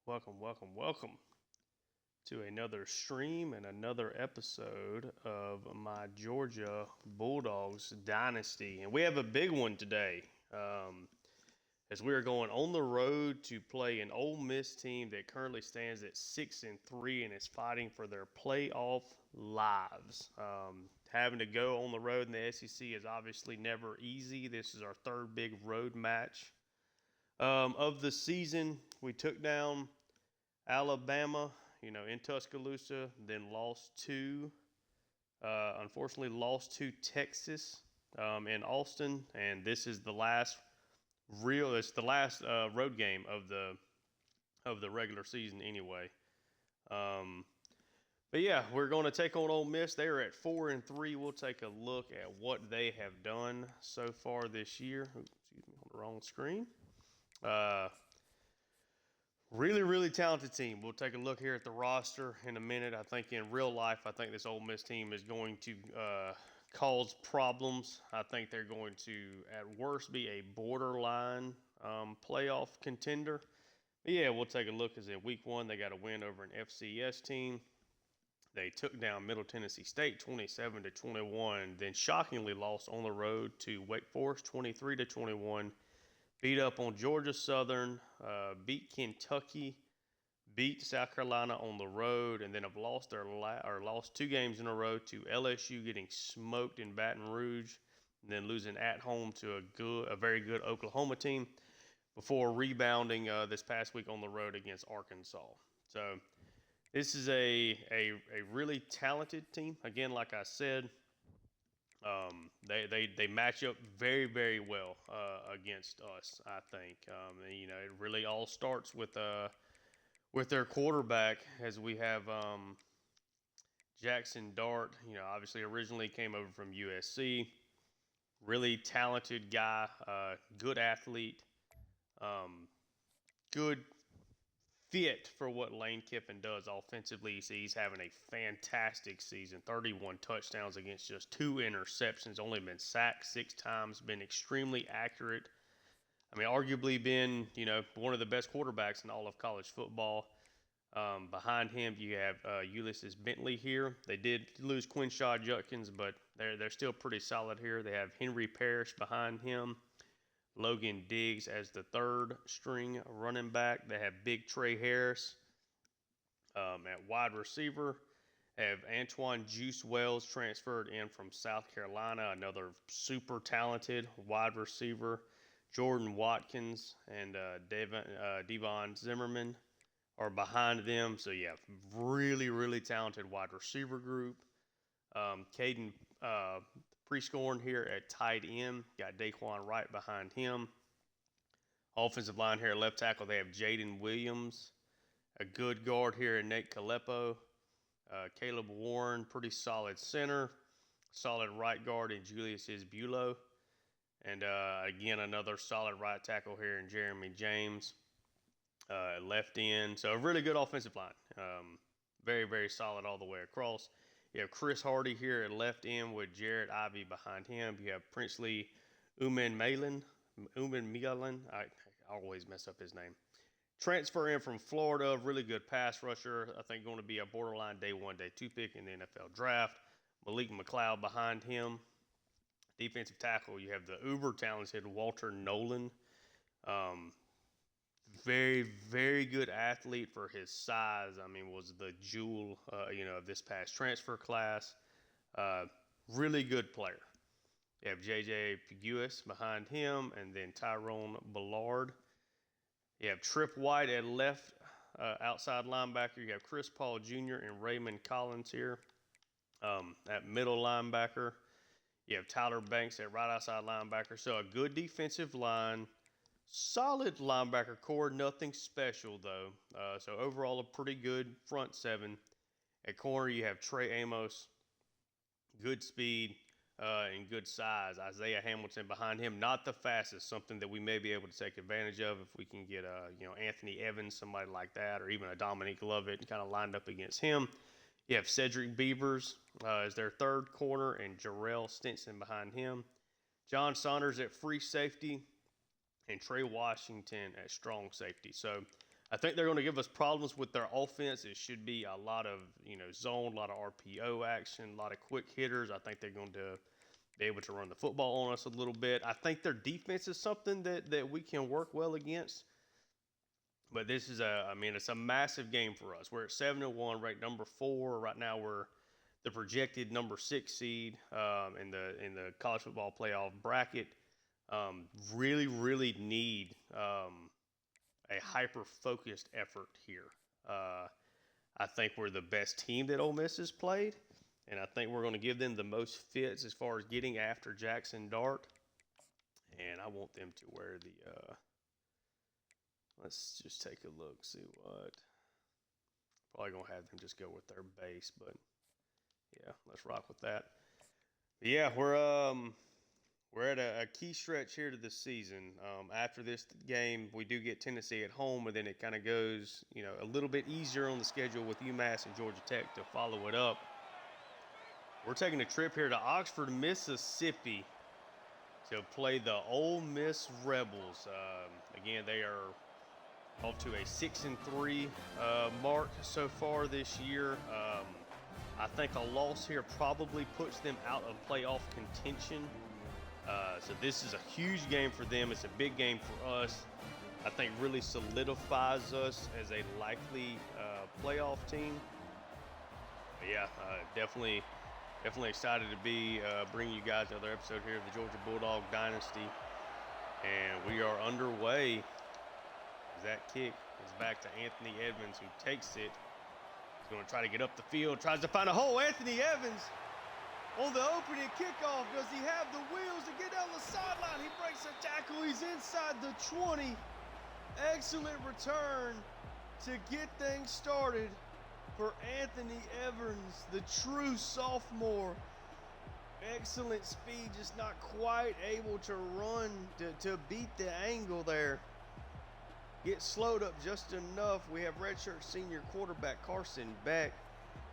Welcome to another stream and another episode of my Georgia Bulldogs Dynasty. And we have a big one today as we are going on the road to play an Ole Miss team that currently stands at 6-3 and is fighting for their playoff lives. Having to go on the road in the SEC is obviously never easy. This is our third big road match of the season. We took down Alabama, in Tuscaloosa, then unfortunately lost to Texas in Austin, and this is the last road game of the regular season anyway. But yeah, we're going to take on Ole Miss. They are at 4-3. We'll take a look at what they have done so far this year. Oops, excuse me, on the wrong screen. Really talented team. We'll take a look here at the roster in a minute. I think in real life, this Ole Miss team is going to cause problems. I think they're going to, at worst, be a borderline playoff contender. But yeah, we'll take a look. As in week one, they got a win over an FCS team. They took down Middle Tennessee State 27-21, then shockingly lost on the road to Wake Forest 23-21. Beat up on Georgia Southern, beat Kentucky, beat South Carolina on the road, and then have lost lost 2 games in a row to LSU, getting smoked in Baton Rouge, and then losing at home to a very good Oklahoma team before rebounding this past week on the road against Arkansas. So this is a really talented team. Again, like I said, they match up very well against us. I think it really all starts with their quarterback, as we have Jackson Dart. Obviously originally came over from USC. Really talented guy, good athlete, good fit for what Lane Kiffin does offensively. You see, he's having a fantastic season. 31 touchdowns against just 2 interceptions. Only been sacked 6 times. Been extremely accurate. Arguably been, one of the best quarterbacks in all of college football. Behind him, you have Ulysses Bentley here. They did lose Quinshaw Judkins, but they're still pretty solid here. They have Henry Parrish behind him. Logan Diggs as the third string running back. They have Big Trey Harris at wide receiver. They have Antoine Juice Wells transferred in from South Carolina, another super talented wide receiver. Jordan Watkins and Devon Zimmerman are behind them. So, yeah, really talented wide receiver group. Caden Prescorn here at tight end. Got Daquan Wright behind him. Offensive line here at left tackle, they have Jaden Williams. A good guard here in Nate Kalepo. Caleb Warren, pretty solid center. Solid right guard in Julius Isbulo. And again, another solid right tackle here in Jeremy James. Left end. So a really good offensive line. Very solid all the way across. You have Chris Hardy here at left end with Jared Ivey behind him. You have Princely Uman Milan. I always mess up his name. Transfer in from Florida. Really good pass rusher. I think going to be a borderline day 1, day 2 pick in the NFL draft. Malik McLeod behind him. Defensive tackle, you have the uber talented Walter Nolan. Very good athlete for his size. Was the jewel, of this past transfer class. Really good player. You have J.J. Pegues behind him, and then Tyrone Ballard. You have Trip White at left outside linebacker. You have Chris Paul Jr. and Raymond Collins here at middle linebacker. You have Tyler Banks at right outside linebacker. So a good defensive line. Solid linebacker core, nothing special though. So overall, a pretty good front 7. At corner, you have Trey Amos, good speed and good size. Isaiah Hamilton behind him, not the fastest. Something that we may be able to take advantage of if we can get Anthony Evans, somebody like that, or even a Dominique Lovett kind of lined up against him. You have Cedric Beavers as their third corner, and Jarrell Stinson behind him. John Saunders at free safety, and Trey Washington at strong safety. So I think they're going to give us problems with their offense. It should be a lot of, zone, a lot of RPO action, a lot of quick hitters. I think they're going to be able to run the football on us a little bit. I think their defense is something that we can work well against. But this is it's a massive game for us. We're at 7-1, ranked number 4 right now. We're the projected number 6 seed in the college football playoff bracket. Really, really need a hyper-focused effort here. I think we're the best team that Ole Miss has played, and I think we're going to give them the most fits as far as getting after Jackson Dart. And I want them to wear the let's just take a look, see what. Probably going to have them just go with their base, but yeah, let's rock with that. But yeah, we're at a key stretch here to the season. After this game, we do get Tennessee at home, and then it kind of goes, a little bit easier on the schedule with UMass and Georgia Tech to follow it up. We're taking a trip here to Oxford, Mississippi to play the Ole Miss Rebels. Again, they are off to a 6-3 mark so far this year. I think a loss here probably puts them out of playoff contention. So this is a huge game for them. It's a big game for us. I think really solidifies us as a likely playoff team. But yeah, definitely excited to be bringing you guys another episode here of the Georgia Bulldog Dynasty. And we are underway. That kick is back to Anthony Edmonds, who takes it. He's going to try to get up the field, tries to find a hole. Anthony Evans on the opening kickoff. Does he have the wheels to get down the sideline? He breaks a tackle. He's inside the 20. Excellent return to get things started for Anthony Evans, the true sophomore. Excellent speed, just not quite able to run to beat the angle there. Get slowed up just enough. We have redshirt senior quarterback Carson Beck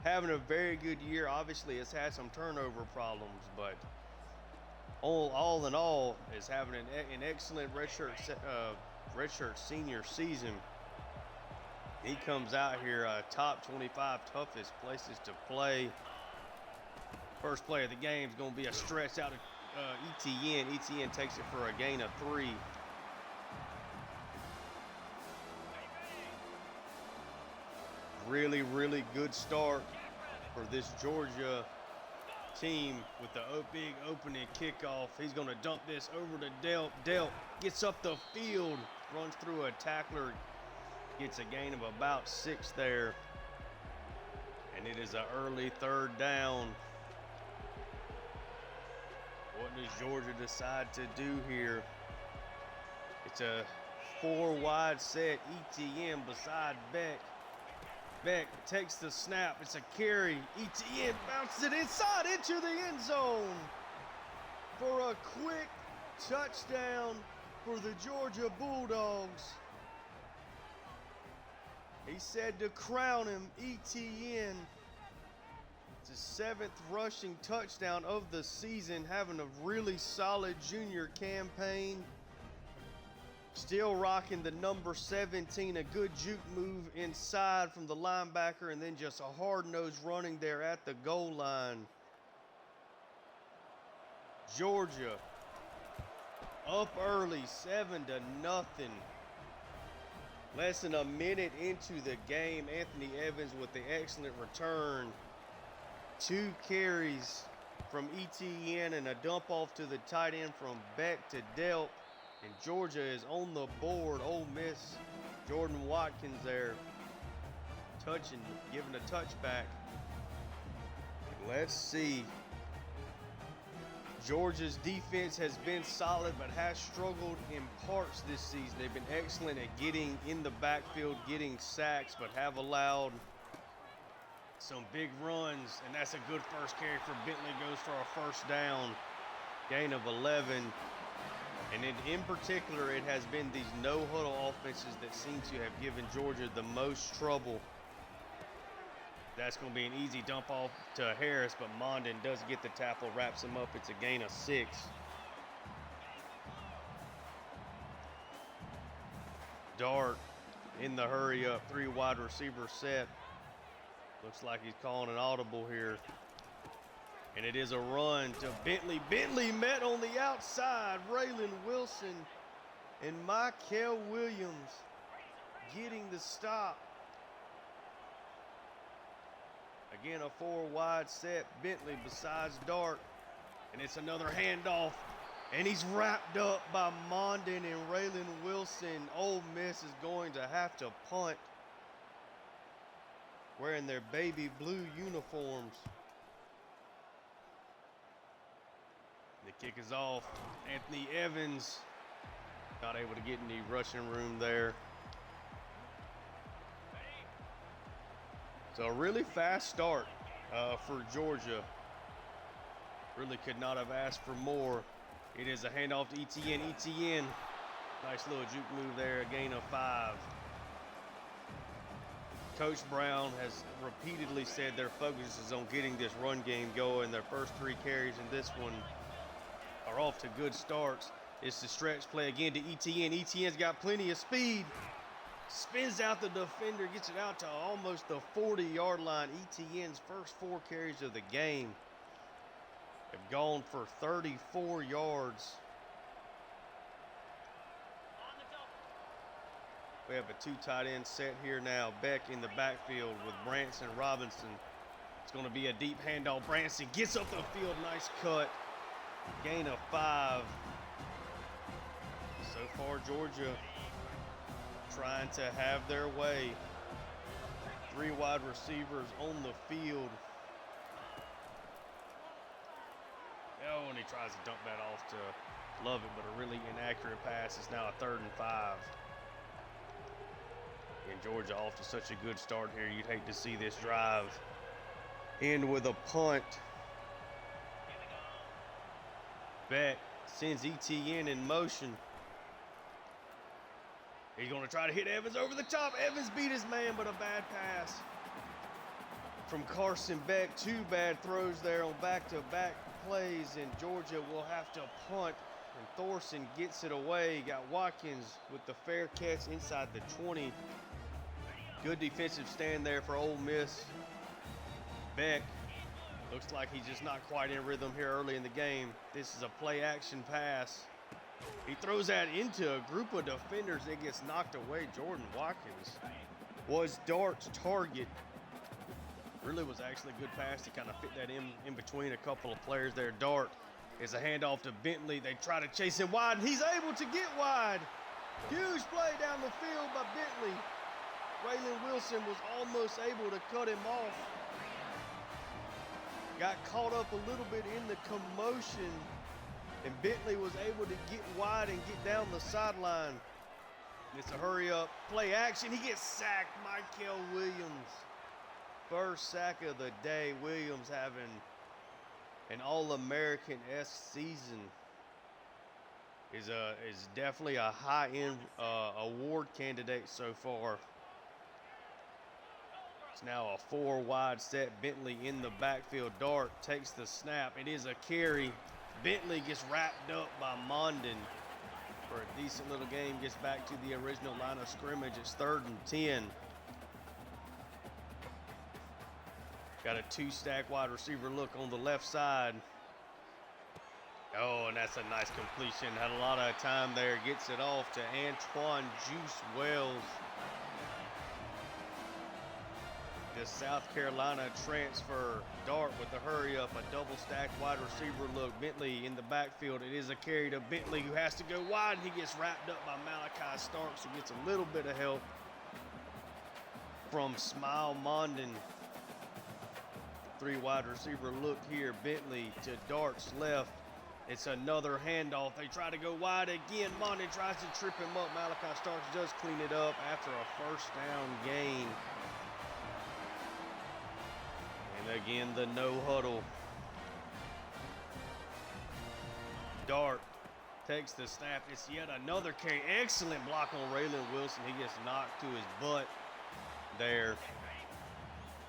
having a very good year. Obviously, has had some turnover problems, but all in all, is having an excellent redshirt senior season. He comes out here top 25 toughest places to play. First play of the game is going to be a stretch out of ETN. ETN takes it for a gain of 3. Really, really good start for this Georgia team with the big opening kickoff. He's going to dump this over to Delp. Delp gets up the field, runs through a tackler, gets a gain of about 6 there. And it is an early 3rd down. What does Georgia decide to do here? It's a 4-wide set. ETN beside Beck. Beck takes the snap. It's a carry. ETN bounces it inside into the end zone for a quick touchdown for the Georgia Bulldogs. He said to crown him, ETN. It's his 7th rushing touchdown of the season, having a really solid junior campaign. Still rocking the number 17, a good juke move inside from the linebacker, and then just a hard-nosed running there at the goal line. Georgia up early, 7-0. Less than a minute into the game, Anthony Evans with the excellent return. 2 carries from ETN and a dump off to the tight end from Beck to Delp. And Georgia is on the board. Ole Miss, Jordan Watkins there, giving a touchback. Let's see. Georgia's defense has been solid, but has struggled in parts this season. They've been excellent at getting in the backfield, getting sacks, but have allowed some big runs. And that's a good first carry for Bentley. Goes for a 1st down, gain of 11. And in particular, it has been these no-huddle offenses that seem to have given Georgia the most trouble. That's going to be an easy dump off to Harris, but Mondin does get the tackle, wraps him up. It's a gain of 6. Dart in the hurry up 3 wide receiver set. Looks like he's calling an audible here. And it is a run to Bentley. Bentley met on the outside. Raylan Wilson and Michael Williams getting the stop. Again, a 4 wide set. Bentley besides Dart. And it's another handoff. And he's wrapped up by Mondin and Raylan Wilson. Ole Miss is going to have to punt, wearing their baby blue uniforms. The kick is off. Anthony Evans not able to get in the rushing room there. So a really fast start for Georgia. Really could not have asked for more. It is a handoff to Etienne. Etienne, nice little juke move there, a gain of 5. Coach Brown has repeatedly said their focus is on getting this run game going. Their first 3 carries in this one are off to good starts. It's the stretch play again to Etienne. Etienne's got plenty of speed. Spins out the defender, gets it out to almost the 40-yard line. Etienne's first 4 carries of the game have gone for 34 yards. We have a 2 tight end set here now. Beck in the backfield with Branson Robinson. It's going to be a deep handoff. Branson gets up the field. Nice cut. Gain of 5. So far, Georgia trying to have their way. 3 wide receivers on the field. Oh, and he tries to dump that off to Lovett, but a really inaccurate pass. It's now a 3rd and 5. And Georgia off to such a good start here. You'd hate to see this drive end with a punt. Beck sends Etienne in motion. He's going to try to hit Evans over the top. Evans beat his man, but a bad pass from Carson Beck. 2 bad throws there on back-to-back plays, and Georgia will have to punt. And Thorson gets it away. Got Watkins with the fair catch inside the 20. Good defensive stand there for Ole Miss. Beck looks like he's just not quite in rhythm here early in the game. This is a play-action pass. He throws that into a group of defenders. It gets knocked away. Jordan Watkins was Dart's target. Really was actually a good pass to kind of fit that in between a couple of players there. Dart is a handoff to Bentley. They try to chase him wide, and he's able to get wide. Huge play down the field by Bentley. Raylan Wilson was almost able to cut him off. Got caught up a little bit in the commotion, and Bentley was able to get wide and get down the sideline. It's a hurry up play action. He gets sacked. Michael Williams. First sack of the day. Williams having an All-American-esque season. Is definitely a high-end award candidate so far. It's now a 4 wide set. Bentley in the backfield. Dart takes the snap. It is a carry. Bentley gets wrapped up by Mondin for a decent little game. Gets back to the original line of scrimmage. It's 3rd and 10. Got a 2-stack wide receiver look on the left side. Oh, and that's a nice completion. Had a lot of time there. Gets it off to Antoine Juice Wells. The South Carolina transfer. Dart with the hurry up, a double-stack wide receiver look. Bentley in the backfield. It is a carry to Bentley, who has to go wide. He gets wrapped up by Malachi Starks, who gets a little bit of help from Smile Mondin. 3 wide receiver look here. Bentley to Dart's left. It's another handoff. They try to go wide again. Mondin tries to trip him up. Malachi Starks does clean it up after a 1st down gain. And again, the no huddle. Dart takes the snap. It's yet another carry. Excellent block on Raylan Wilson. He gets knocked to his butt there.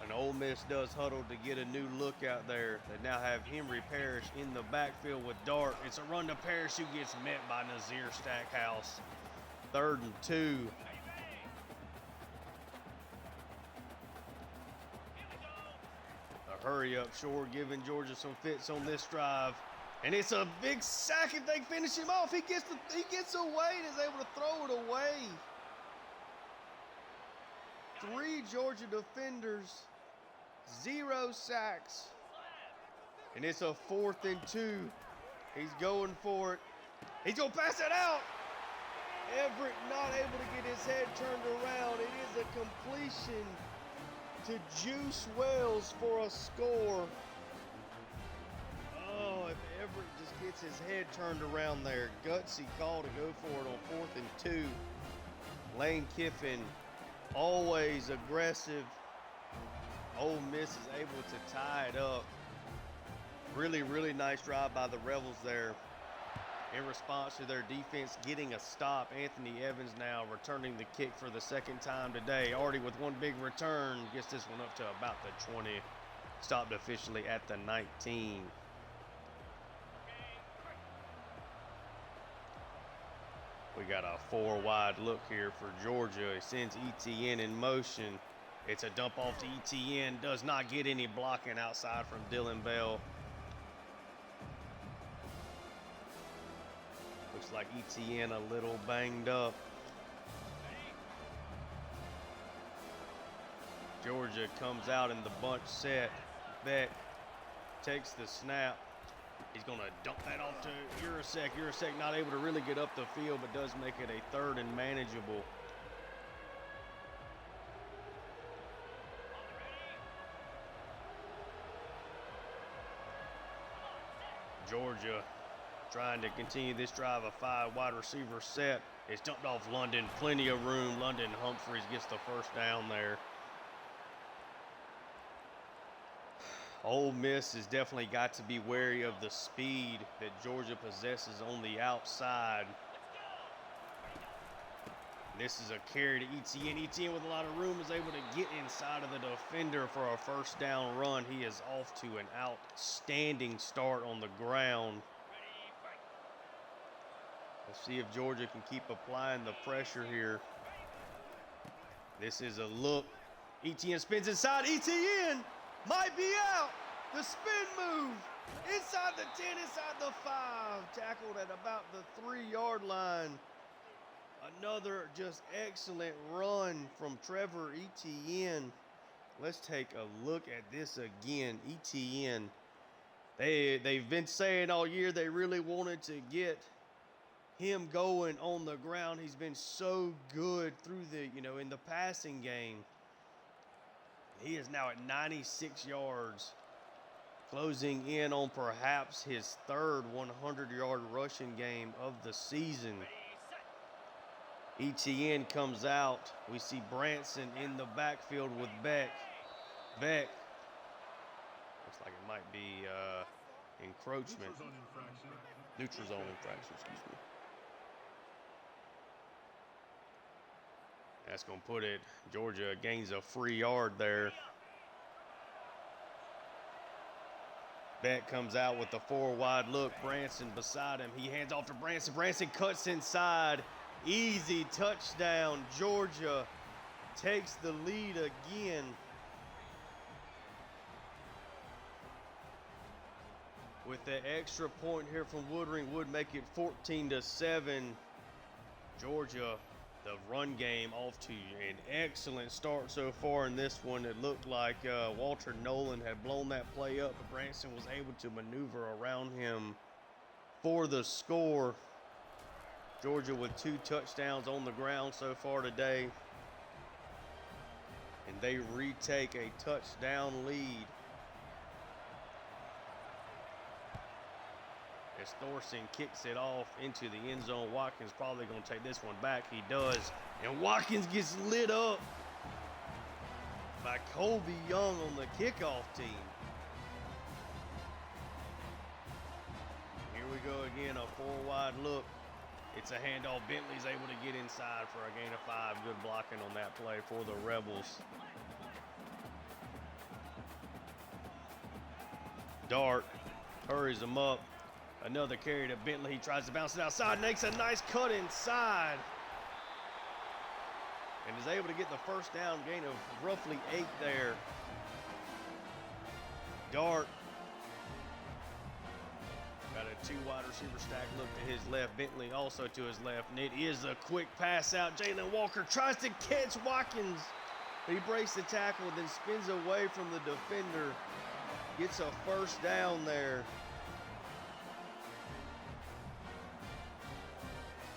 And Ole Miss does huddle to get a new look out there. They now have Henry Parrish in the backfield with Dart. It's a run to Parrish, who gets met by Nazir Stackhouse. 3rd and 2. hurry up short, giving Georgia some fits on this drive. And it's a big sack if they finish him off. He gets away and is able to throw it away. 3 Georgia defenders, 0 sacks. And it's a 4th and 2. He's going for it. He's going to pass it out. Everett not able to get his head turned around. It is a completion to Juice Wells for a score. Oh, if Everett just gets his head turned around there. Gutsy call to go for it on 4th and 2. Lane Kiffin, always aggressive. Ole Miss is able to tie it up. Really, really nice drive by the Rebels there. In response to their defense getting a stop, Anthony Evans now returning the kick for the 2nd time today. Already with 1 big return, gets this one up to about the 20. Stopped officially at the 19. We got a 4-wide look here for Georgia. It sends ETN in motion. It's a dump off to ETN. Does not get any blocking outside from Dylan Bell. Looks like ETN a little banged up. Georgia comes out in the bunch set. Beck takes the snap. He's going to dump that off to Urasek. Urasek not able to really get up the field, but does make it a 3rd and manageable. Georgia trying to continue this drive, a 5 wide receiver set. It's dumped off London, plenty of room. London Humphreys gets the 1st down there. Ole Miss has definitely got to be wary of the speed that Georgia possesses on the outside. This is a carry to ETN. ETN with a lot of room is able to get inside of the defender for a 1st down run. He is off to an outstanding start on the ground. Let's see if Georgia can keep applying the pressure here. This is a look. ETN spins inside. ETN might be out. The spin move. Inside the 10, inside the 5. Tackled at about the 3-yard line. Another just excellent run from Trevor Etienne. Let's take a look at this again. Etienne. They've been saying all year they really wanted to get him going on the ground. He's been so good through the, in the passing game. He is now at 96 yards, closing in on perhaps his 3rd 100-yard rushing game of the season. ETN comes out. We see Branson in the backfield with Beck. Beck. Looks like it might be encroachment. Neutral zone infraction, excuse me. That's going to put it. Georgia gains a free yard there. Beck comes out with the 4-wide look. Branson beside him. He hands off to Branson. Branson cuts inside. Easy touchdown. Georgia takes the lead again. With the extra point here from Woodring would make it 14-7. Georgia, the run game off to an excellent start so far in this one. It looked like Walter Nolan had blown that play up, but Branson was able to maneuver around him for the score. Georgia with 2 touchdowns on the ground so far today. And they retake a touchdown lead. As Thorson kicks it off into the end zone, Watkins probably going to take this one back. He does. And Watkins gets lit up by Colby Young on the kickoff team. Here we go again, a 4-wide look. It's a handoff. Bentley's able to get inside for a gain of 5. Good blocking on that play for the Rebels. Dart hurries him up. Another carry to Bentley. He tries to bounce it outside. Makes a nice cut inside. And is able to get the 1st down, gain of roughly 8 there. Dart. Got a 2 wide receiver stack look to his left. Bentley also to his left. And it is a quick pass out. Jalen Walker tries to catch Watkins. But he breaks the tackle, then spins away from the defender. Gets a first down there.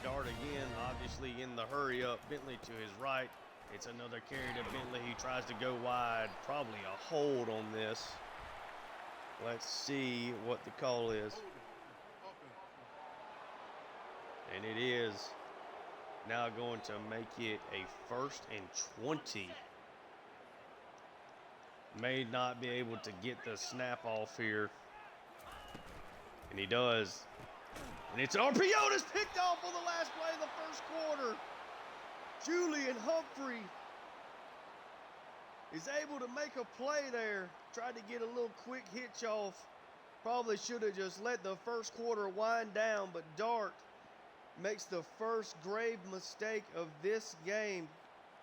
Dart again, obviously in the hurry up. Bentley to his right. It's another carry to Bentley. He tries to go wide. Probably a hold on this. Let's see what the call is. And it is now going to make it a 1st and 20. May not be able to get the snap off here. And he does. And it's an RPO that's picked off on the last play of the first quarter. Julian Humphrey is able to make a play there. Tried to get a little quick hitch off. Probably should have just let the first quarter wind down, but Dart makes the first grave mistake of this game,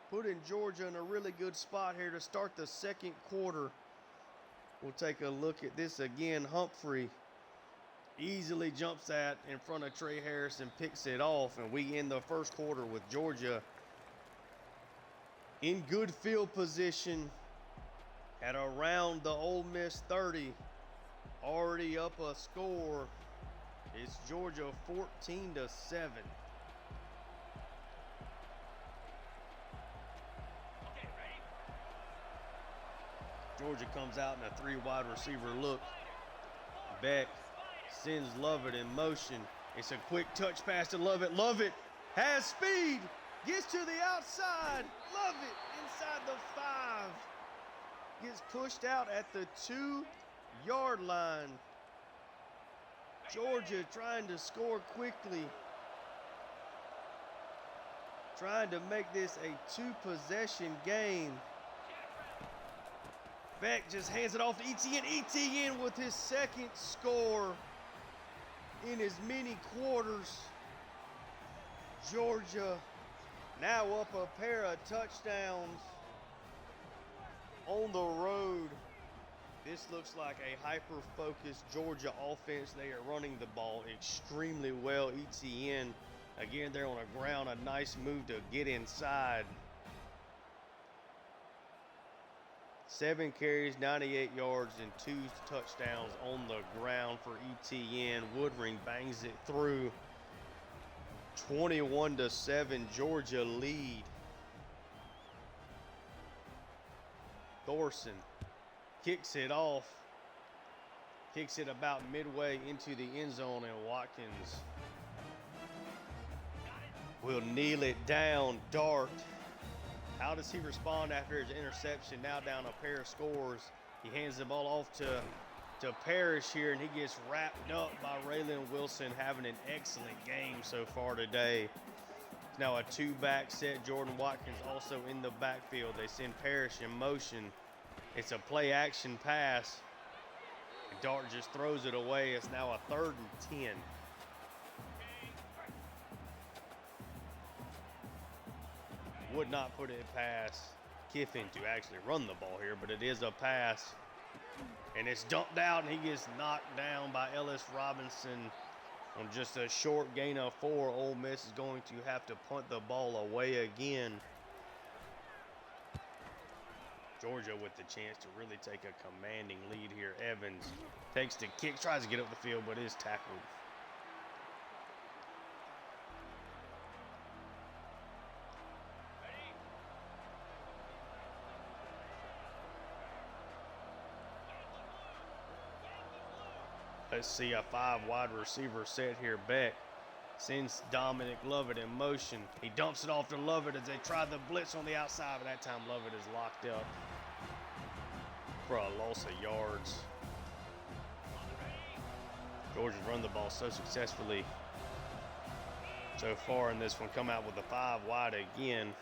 putting Georgia in a really good spot here to start the second quarter. We'll take a look at this again. Humphrey easily jumps that in front of Trey Harris and picks it off, and we end the first quarter with Georgia in good field position at around the Ole Miss 30. Already up a score. It's Georgia 14-7. Georgia comes out in a 3 wide receiver look. Beck sends Lovett in motion. It's a quick touch pass to Lovett. Lovett has speed. Gets to the outside. Lovett inside the 5. Gets pushed out at the 2-yard line. Georgia trying to score quickly. Trying to make this a 2-possession game. Beck just hands it off to Etienne. Etienne with his second score in as many quarters. Georgia now up a pair of touchdowns on the road. This looks like a hyper-focused Georgia offense. They are running the ball extremely well. Etienne, again, they're on the ground. A nice move to get inside. 7 carries, 98 yards, and 2 touchdowns on the ground for Etienne. Woodring bangs it through. 21-7, Georgia lead. Thorson kicks it off. Kicks it about midway into the end zone, and Watkins will kneel it down. Dart. How does he respond after his interception? Now down a pair of scores. He hands the ball off to Parrish here, and he gets wrapped up by Raylan Wilson, having an excellent game so far today. It's now a 2-back set. Jordan Watkins also in the backfield. They send Parrish in motion. It's a play-action pass. Dart just throws it away. It's now a 3rd and 10. Would not put it past Kiffin to actually run the ball here, but it is a pass. And it's dumped out, and he gets knocked down by Ellis Robinson on just a short gain of 4. Ole Miss is going to have to punt the ball away again. Georgia with the chance to really take a commanding lead here. Evans takes the kick, tries to get up the field, but is tackled. Let's see a 5 wide receiver set here. Beck sends Dominic Lovett in motion. He dumps it off to Lovett as they try the blitz on the outside, but that time Lovett is locked up for a loss of yards. Georgia's run the ball so successfully so far in this one. Come out with a 5 wide again.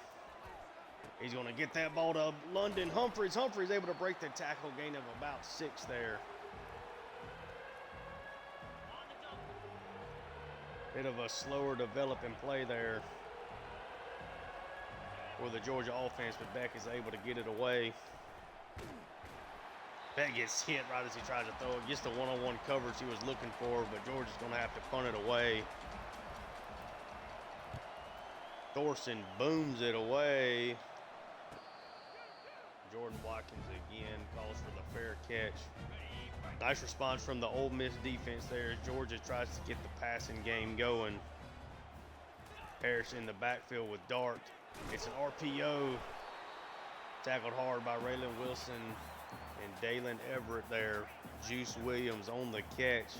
He's going to get that ball to London Humphreys. Humphreys able to break the tackle, gain of about 6 there. Bit of a slower developing play there for the Georgia offense, but Beck is able to get it away. That gets hit right as he tries to throw it. Gets the one-on-one coverage he was looking for, but Georgia's going to have to punt it away. Thorson booms it away. Jordan Watkins again calls for the fair catch. Nice response from the Ole Miss defense there as Georgia tries to get the passing game going. Parrish in the backfield with Dart. It's an RPO. Tackled hard by Raylan Wilson and Dalen Everett there. Juice Williams on the catch.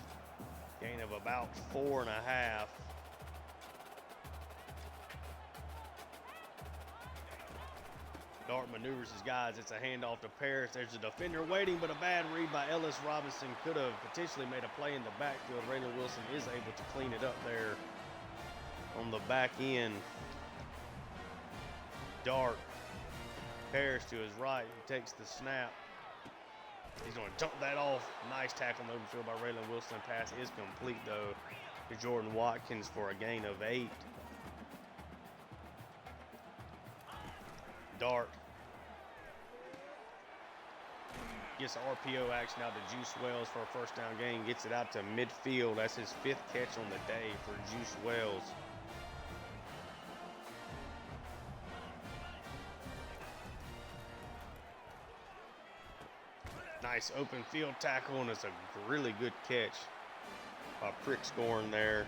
Gain of about 4.5. Dart maneuvers his guys. It's a handoff to Parrish. There's a defender waiting, but a bad read by Ellis Robinson. Could have potentially made a play in the backfield. Raylan Wilson is able to clean it up there on the back end. Dart. Parrish to his right. He takes the snap. He's going to dump that off. Nice tackle in the open field by Raylan Wilson. Pass is complete, though, to Jordan Watkins for a gain of 8. Dart gets RPO action out to Juice Wells for a first down gain. Gets it out to midfield. That's his 5th catch on the day for Juice Wells. Nice open field tackle, and it's a really good catch by Prickscorn there.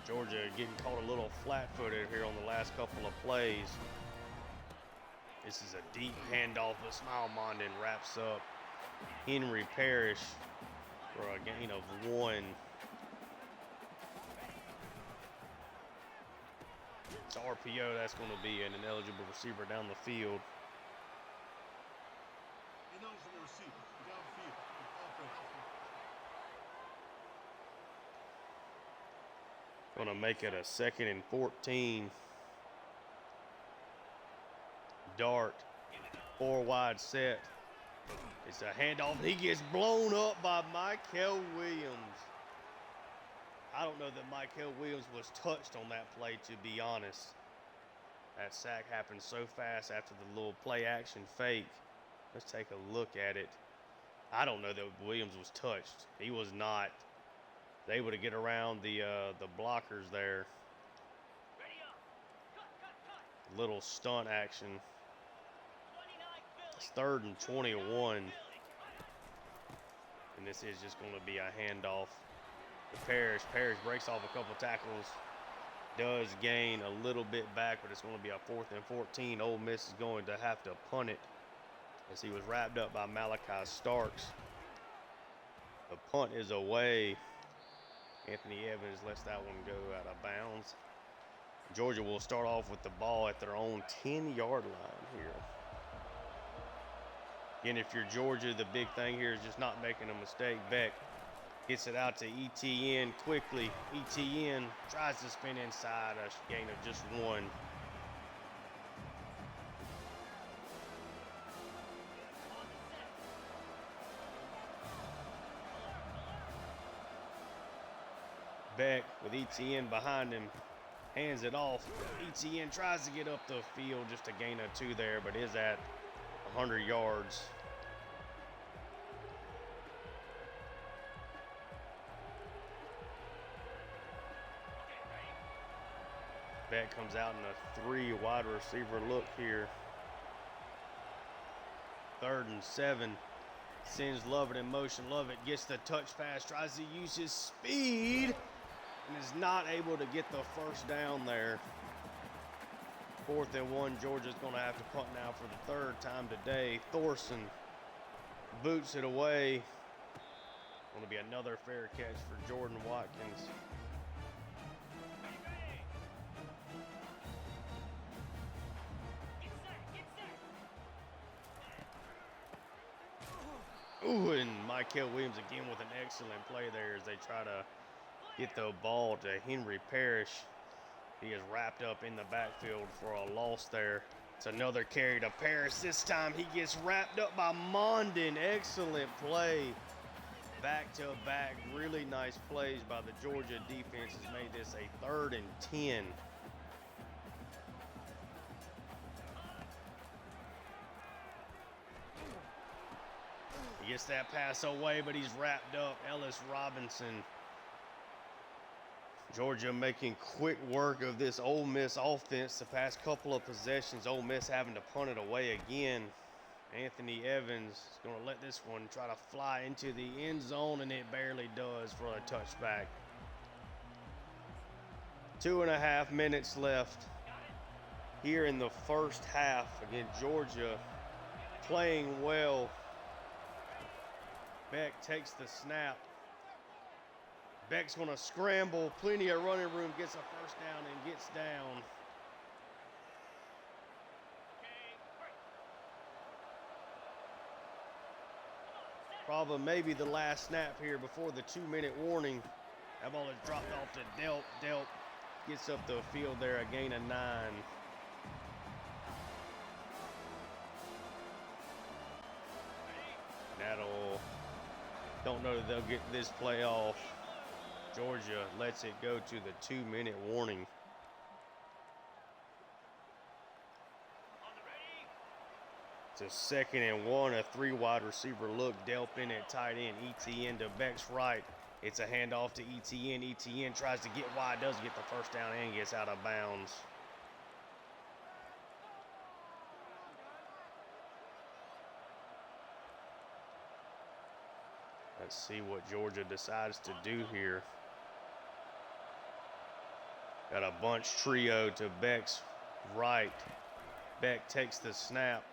Georgia getting caught a little flat-footed here on the last couple of plays. This is a deep handoff, but Smile Mondin wraps up Henry Parrish for a gain of 1. It's RPO. That's going to be an ineligible receiver down the field. Going to make it a 2nd and 14. Dart, 4 wide set. It's a handoff. He gets blown up by Michael Williams. I don't know that Michael Williams was touched on that play, to be honest. That sack happened so fast after the little play action fake. Let's take a look at it. I don't know that Williams was touched. He was not. They able to get around the blockers there. Little stunt action. It's 3rd and 21. And this is just going to be a handoff to Parrish. Parrish breaks off a couple tackles. Does gain a little bit back, but it's going to be a 4th and 14. Ole Miss is going to have to punt it as he was wrapped up by Malachi Starks. The punt is away. Anthony Evans lets that one go out of bounds. Georgia will start off with the ball at their own 10-yard line here. Again, if you're Georgia, the big thing here is just not making a mistake. Beck gets it out to ETN quickly. ETN tries to spin inside, a gain of just 1. Beck with ETN behind him, hands it off. ETN tries to get up the field, just a gain of 2 there, but is at 100 yards. Beck comes out in a 3 wide receiver look here. 3rd and 7. Sends Lovett in motion. Lovett gets the touch pass, tries to use his speed, and is not able to get the first down there. 4th and 1. Georgia's going to have to punt now for the 3rd time today. Thorson boots it away. Going to be another fair catch for Jordan Watkins. Ooh, and Michael Williams again with an excellent play there as they try to get the ball to Henry Parrish. He is wrapped up in the backfield for a loss there. It's another carry to Parrish. This time he gets wrapped up by Mondin. Excellent play. Back to back. Really nice plays by the Georgia defense has made this a 3rd and 10. He gets that pass away, but he's wrapped up. Ellis Robinson. Georgia making quick work of this Ole Miss offense the past couple of possessions. Ole Miss having to punt it away again. Anthony Evans is going to let this one try to fly into the end zone, and it barely does for a touchback. 2.5 minutes left here in the first half. Again, Georgia playing well. Beck takes the snap. Beck's going to scramble. Plenty of running room. Gets a first down and gets down. Probably maybe the last snap here before the 2-minute warning. That ball is dropped off to Delp. Delp gets up the field there, a gain of 9. Don't know that they'll get this play off. Georgia lets it go to the 2-minute warning. It's a 2nd and 1, a 3-wide receiver look. Delp in at tight end. ETN to Beck's right. It's a handoff to ETN. ETN tries to get wide, does get the first down, and gets out of bounds. Let's see what Georgia decides to do here. Got a bunch trio to Beck's right. Beck takes the snap.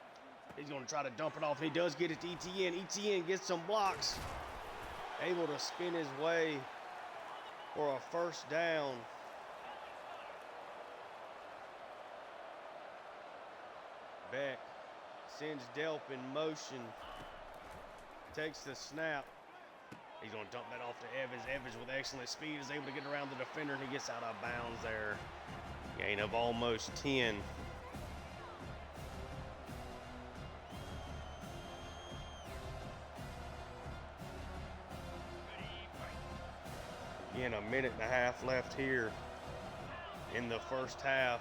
He's going to try to dump it off. He does get it to ETN. ETN gets some blocks. Able to spin his way for a first down. Beck sends Delp in motion. Takes the snap. He's going to dump that off to Evans. Evans with excellent speed is able to get around the defender, and he gets out of bounds there. Gain of almost 10. Again, a minute and a half left here in the first half.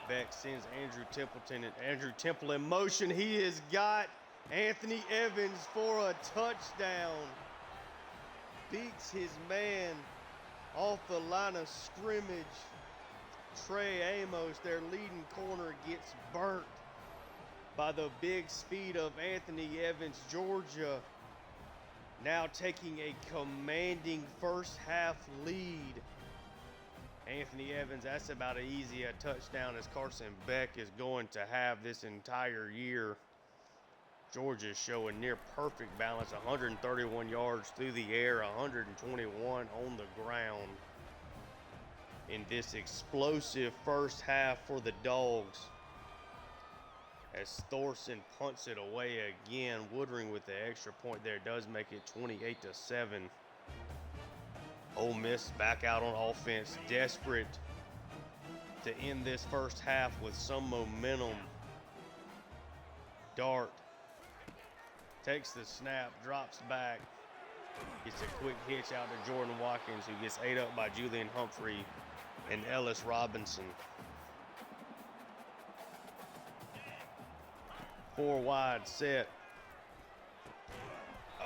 Beck sends Andrew Templeton, and Andrew Temple in motion. He has got Anthony Evans for a touchdown. Beats his man off the line of scrimmage. Trey Amos, their leading corner, gets burnt by the big speed of Anthony Evans. Georgia now taking a commanding first half lead. Anthony Evans, that's about as easy a touchdown as Carson Beck is going to have this entire year. Georgia showing near perfect balance, 131 yards through the air, 121 on the ground in this explosive first half for the Dogs. As Thorson punts it away again, Woodring with the extra point there does make it 28-7. Ole Miss back out on offense, desperate to end this first half with some momentum. Dart takes the snap, drops back, gets a quick hitch out to Jordan Watkins, who gets ate up by Julian Humphrey and Ellis Robinson. 4 wide set.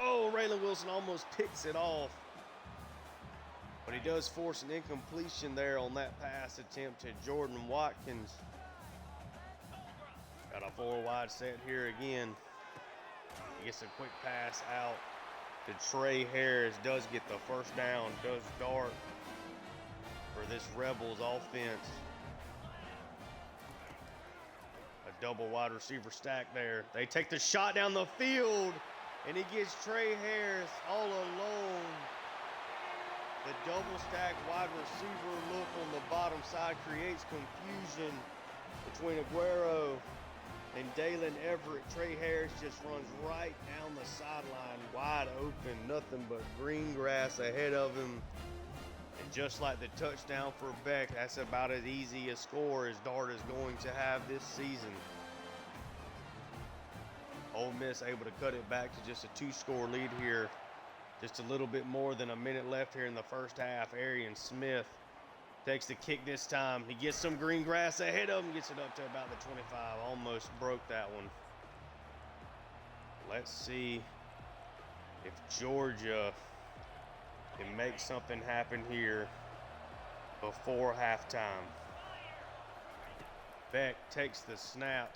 Oh, Raylan Wilson almost picks it off. But he does force an incompletion there on that pass attempt to Jordan Watkins. Got a 4 wide set here again. He gets a quick pass out to Trey Harris. Does get the first down. Does Dart for this Rebels offense. A double wide receiver stack there. They take the shot down the field, and he gets Trey Harris all alone. The double stack wide receiver look on the bottom side creates confusion between Aguero and Dalen Everett. Trey Harris just runs right down the sideline, wide open, nothing but green grass ahead of him. And just like the touchdown for Beck, that's about as easy a score as Dart is going to have this season. Ole Miss able to cut it back to just a 2-score lead here. Just a little bit more than a minute left here in the first half. Arian Smith takes the kick this time. He gets some green grass ahead of him, gets it up to about the 25. Almost broke that one. Let's see if Georgia can make something happen here before halftime. Beck takes the snap.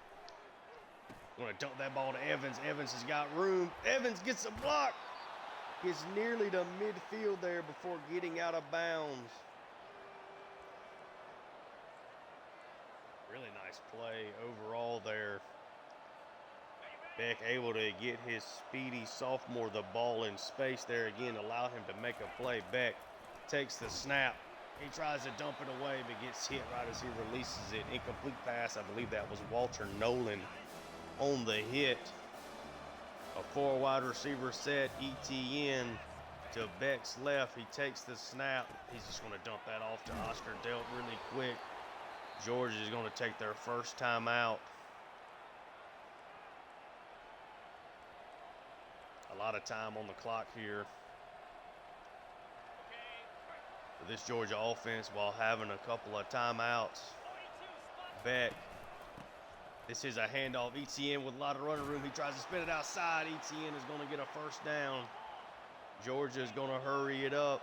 Want to dump that ball to Evans. Evans has got room. Evans gets a block. Gets nearly to midfield there before getting out of bounds. Really nice play overall there. Beck able to get his speedy sophomore the ball in space there again, allow him to make a play. Beck takes the snap. He tries to dump it away, but gets hit right as he releases it. Incomplete pass. I believe that was Walter Nolan on the hit. A 4 wide receiver set. ETN to Beck's left. He takes the snap. He's just going to dump that off to Oscar Delt really quick. Georgia is going to take their first time out. A lot of time on the clock here for this Georgia offense while having a couple of timeouts. Beck. This is a handoff. ETN with a lot of running room. He tries to spin it outside. ETN is going to get a first down. Georgia is going to hurry it up.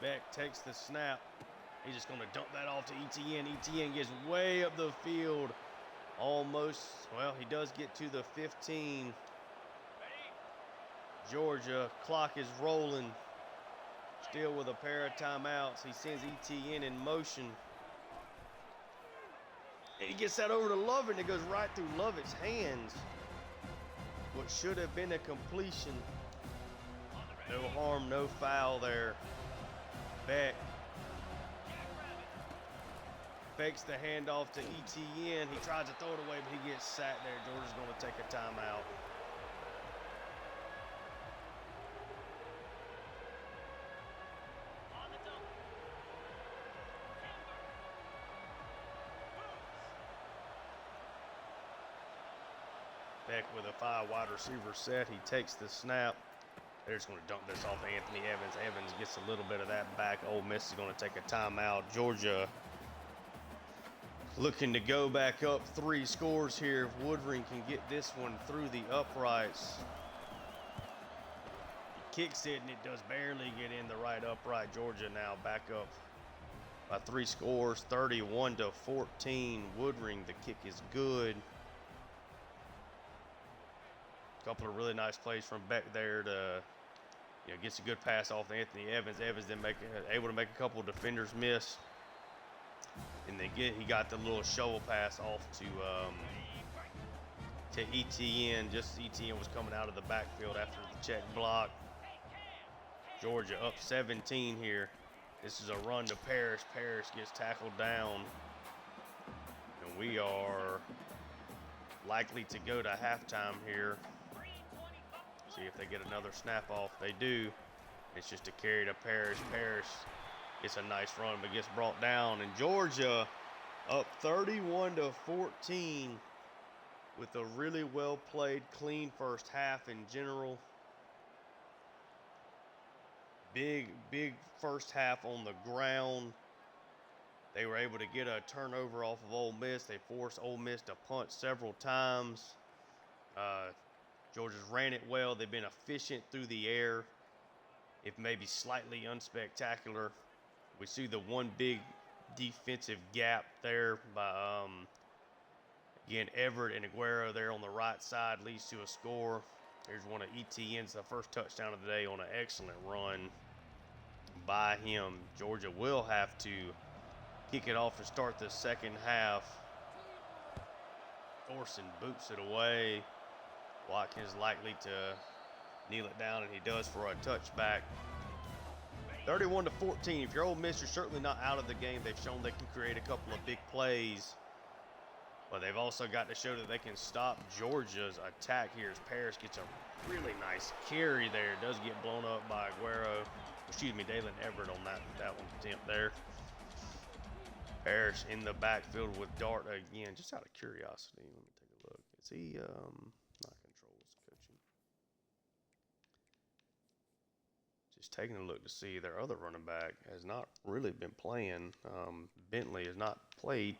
Beck takes the snap. He's just going to dump that off to ETN. ETN gets way up the field. Almost, well, he does get to the 15. Georgia, clock is rolling. Still with a pair of timeouts. He sends ETN in motion. And he gets that over to Lovett, and it goes right through Lovett's hands. What should have been a completion. No harm, no foul there. Beck fakes the handoff to ETN. He tries to throw it away, but he gets sacked there. Georgia's going to take a timeout. Beck with a 5 wide receiver set. He takes the snap. They're just going to dump this off to Anthony Evans. Evans gets a little bit of that back. Ole Miss is going to take a timeout. Georgia looking to go back up 3 scores here. If Woodring can get this one through the uprights. He kicks it, and it does barely get in the right upright. Georgia now back up by 3 scores, 31-14. Woodring, the kick is good. Couple of really nice plays from Beck there to, gets a good pass off to Anthony Evans. Evans then able to make a couple of defenders miss. And he got the little shovel pass off to ETN. Just ETN was coming out of the backfield after the check block. Georgia up 17 here. This is a run to Parrish. Parrish gets tackled down. And we are likely to go to halftime here. See if they get another snap off. They do. It's just a carry to Parrish. Parrish gets a nice run, but gets brought down. And Georgia up 31-14 with a really well played, clean first half in general. Big first half on the ground. They were able to get a turnover off of Ole Miss. They forced Ole Miss to punt several times. Georgia's ran it well. They've been efficient through the air, if maybe slightly unspectacular. We see the one big defensive gap there by, again, Everett and Aguero there on the right side leads to a score. Here's one of ETN's, the first touchdown of the day on an excellent run by him. Georgia will have to kick it off to start the second half. Thorson boots it away. Watkins likely to kneel it down, and he does for a touchback. 31-14. If you're Ole Miss, you're certainly not out of the game. They've shown they can create a couple of big plays, but they've also got to show that they can stop Georgia's attack here as Parrish gets a really nice carry there. Does get blown up by Dalen Everett on that one attempt there. Parrish in the backfield with Dart again. Just out of curiosity, let me take a look. Is he not controls coaching? Just taking a look to see their other running back has not really been playing. Bentley has not played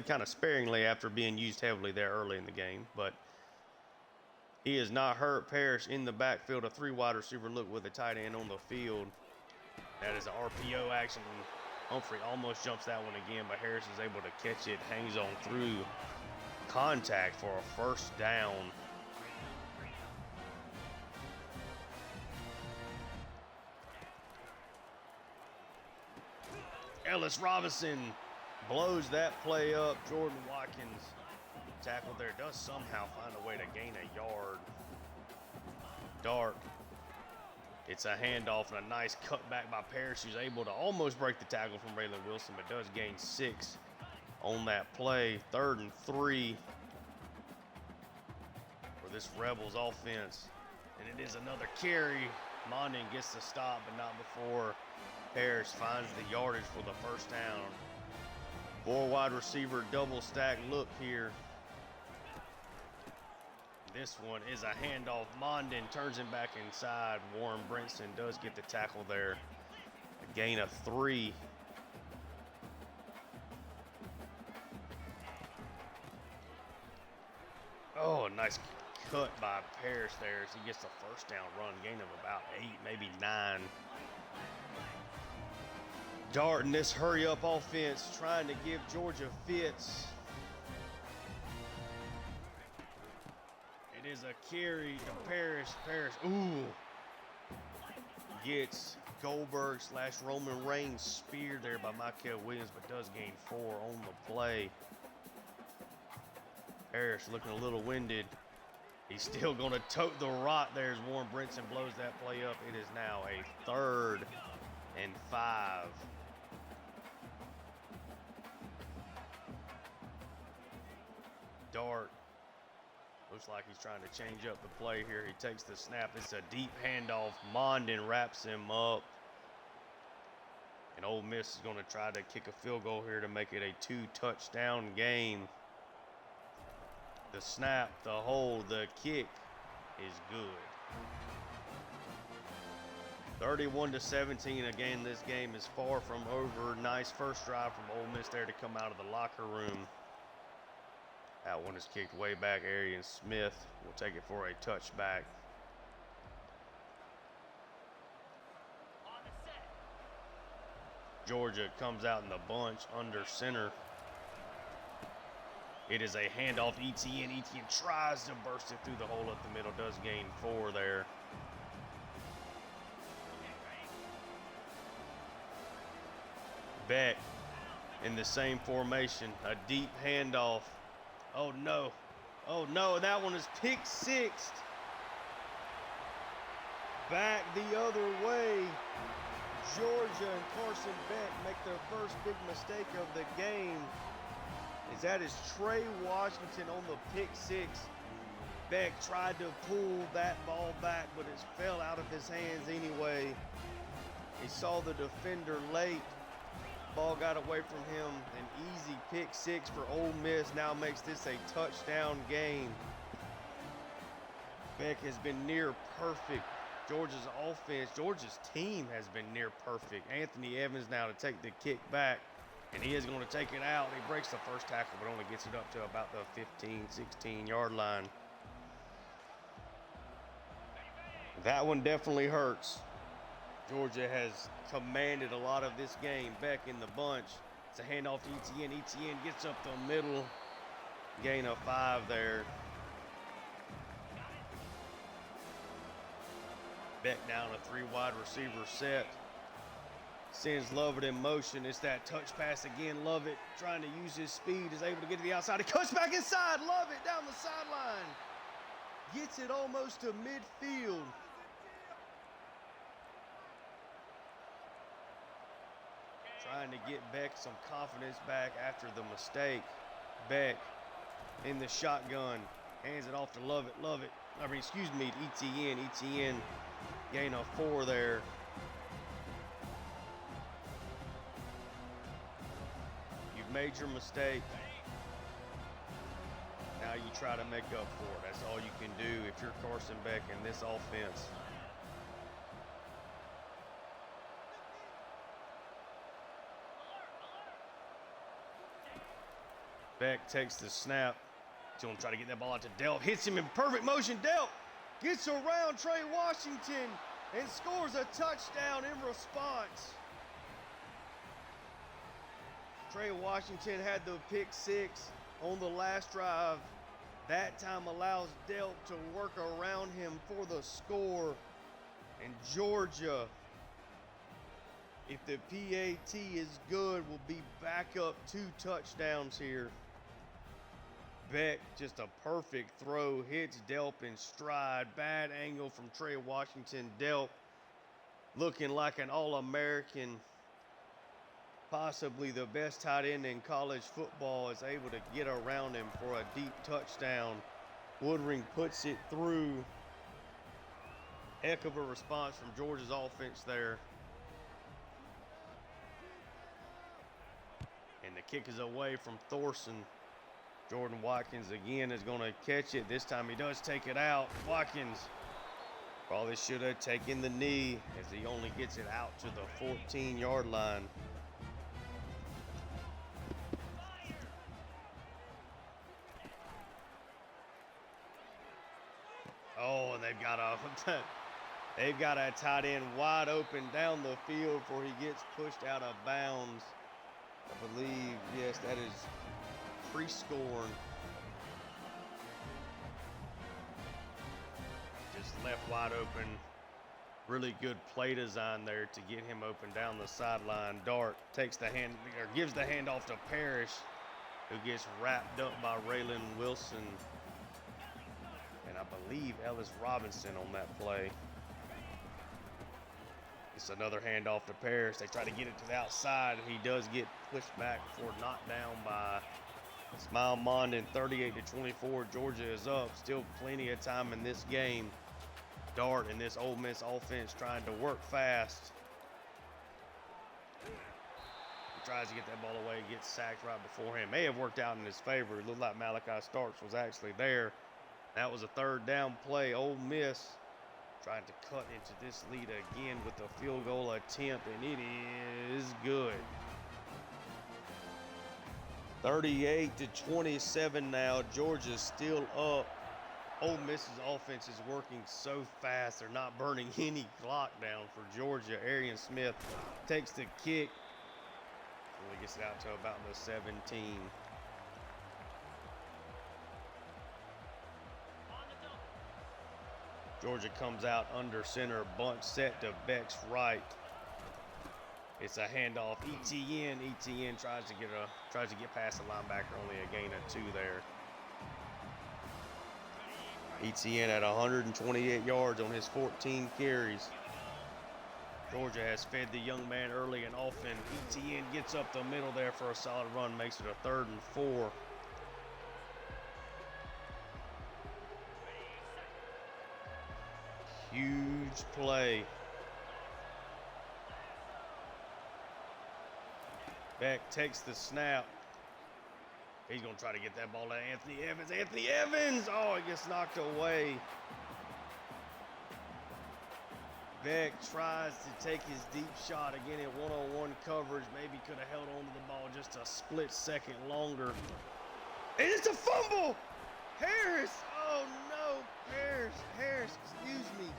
kind of sparingly after being used heavily there early in the game, but He is not hurt. Parrish in the backfield, a 3 wide receiver look with a tight end on the field. That is an RPO action. Humphrey almost jumps that one again, but Harris is able to catch it, hangs on through contact for a first down. Ellis Robinson blows that play up. Jordan Watkins tackle there, does somehow find a way to gain a yard. Dart. It's a handoff and a nice cutback by Parrish, who's able to almost break the tackle from Raylan Wilson, but does gain 6 on that play. 3rd and 3 for this Rebels offense. And it is another carry. Mondin gets the stop, but not before Parrish finds the yardage for the first down. 4 wide receiver double stack look here. This one is a handoff. Mondin turns him back inside. Warren Brinson does get the tackle there. A gain of 3. Oh, a nice cut by Parrish there as he gets the first down run. Gain of about 8, maybe 9. Dart in this hurry-up offense trying to give Georgia fits. It is a carry to Parrish. Parrish, gets Goldberg / Roman Reigns speared there by Michael Williams, but does gain 4 on the play. Parrish looking a little winded. He's still going to tote the rock there as Warren Brinson blows that play up. It is now a 3rd and 5. Dart looks like he's trying to change up the play here. He takes the snap. It's a deep handoff. Mondin wraps him up. And Ole Miss is going to try to kick a field goal here to make it a 2-touchdown game. The snap, the hold, the kick is good. 31-17. Again, this game is far from over. Nice first drive from Ole Miss there to come out of the locker room. That one is kicked way back. Arian Smith will take it for a touchback. Georgia comes out in the bunch under center. It is a handoff. Etienne. Etienne tries to burst it through the hole up the middle. Does gain 4 there. Beck in the same formation. A deep handoff. Oh no. Oh no, that one is pick 6. Back the other way. Georgia and Carson Beck make their first big mistake of the game. That is Trey Washington on the pick 6. Beck tried to pull that ball back, but it fell out of his hands anyway. He saw the defender late. Ball got away from him. An easy pick 6 for Ole Miss now makes this a touchdown game. Beck has been near perfect. Georgia's offense, Georgia's team has been near perfect. Anthony Evans now to take the kick back, and he is going to take it out. He breaks the first tackle, but only gets it up to about the 15, 16-yard line. That one definitely hurts. Georgia has commanded a lot of this game. Beck in the bunch. It's a handoff to Etienne. Etienne gets up the middle. Gain of 5 there. Beck down a 3 wide receiver set. Sends Lovett in motion. It's that touch pass again. Lovett trying to use his speed. Is able to get to the outside. He cuts back inside. Lovett down the sideline. Gets it almost to midfield. Trying to get Beck some confidence back after the mistake. Beck in the shotgun. Hands it off to Lovett. Etienne. Etienne gain of 4 there. You've made your mistake. Now you try to make up for it. That's all you can do if you're Carson Beck in this offense. Beck takes the snap. He's going to try to get that ball out to Delp. Hits him in perfect motion. Delp gets around Trey Washington and scores a touchdown in response. Trey Washington had the pick six on the last drive. That time allows Delp to work around him for the score. And Georgia, if the PAT is good, will be back up 2 touchdowns here. Beck, just a perfect throw, hits Delp in stride. Bad angle from Trey Washington. Delp looking like an All-American, possibly the best tight end in college football, is able to get around him for a deep touchdown. Woodring puts it through. Heck of a response from Georgia's offense there. And the kick is away from Thorson. Jordan Watkins again is going to catch it. This time he does take it out. Watkins probably should have taken the knee as he only gets it out to the 14-yard line. Oh, and they've got a tight end wide open down the field before he gets pushed out of bounds. I believe, yes, that is pre-scoring. Just left wide open. Really good play design there to get him open down the sideline. Dart takes the hand, or gives the handoff to Parrish, who gets wrapped up by Raylan Wilson. And I believe Ellis Robinson on that play. It's another handoff to Parrish. They try to get it to the outside. He does get pushed back before knocked down by Smile Mondin. 38-24. Georgia is up. Still plenty of time in this game. Dart and this Ole Miss offense trying to work fast. He tries to get that ball away, gets sacked right beforehand. May have worked out in his favor. It looked like Malachi Starks was actually there. That was a third down play. Ole Miss trying to cut into this lead again with a field goal attempt, and it is good. 38-27 now. Georgia's still up. Ole Miss's offense is working so fast. They're not burning any clock down for Georgia. Arian Smith takes the kick. Really gets it out to about the 17. Georgia comes out under center, bunch set to Beck's right. It's a handoff. ETN tries to get past the linebacker, only a gain of 2 there. ETN at 128 yards on his 14 carries. Georgia has fed the young man early and often. ETN gets up the middle there for a solid run, makes it a 3rd and 4. Huge play. Beck takes the snap. He's going to try to get that ball to Anthony Evans. Anthony Evans! Oh, it gets knocked away. Beck tries to take his deep shot again in one-on-one coverage. Maybe could have held on to the ball just a split second longer. And it's a fumble! Harris! Oh, no. Harris, excuse me.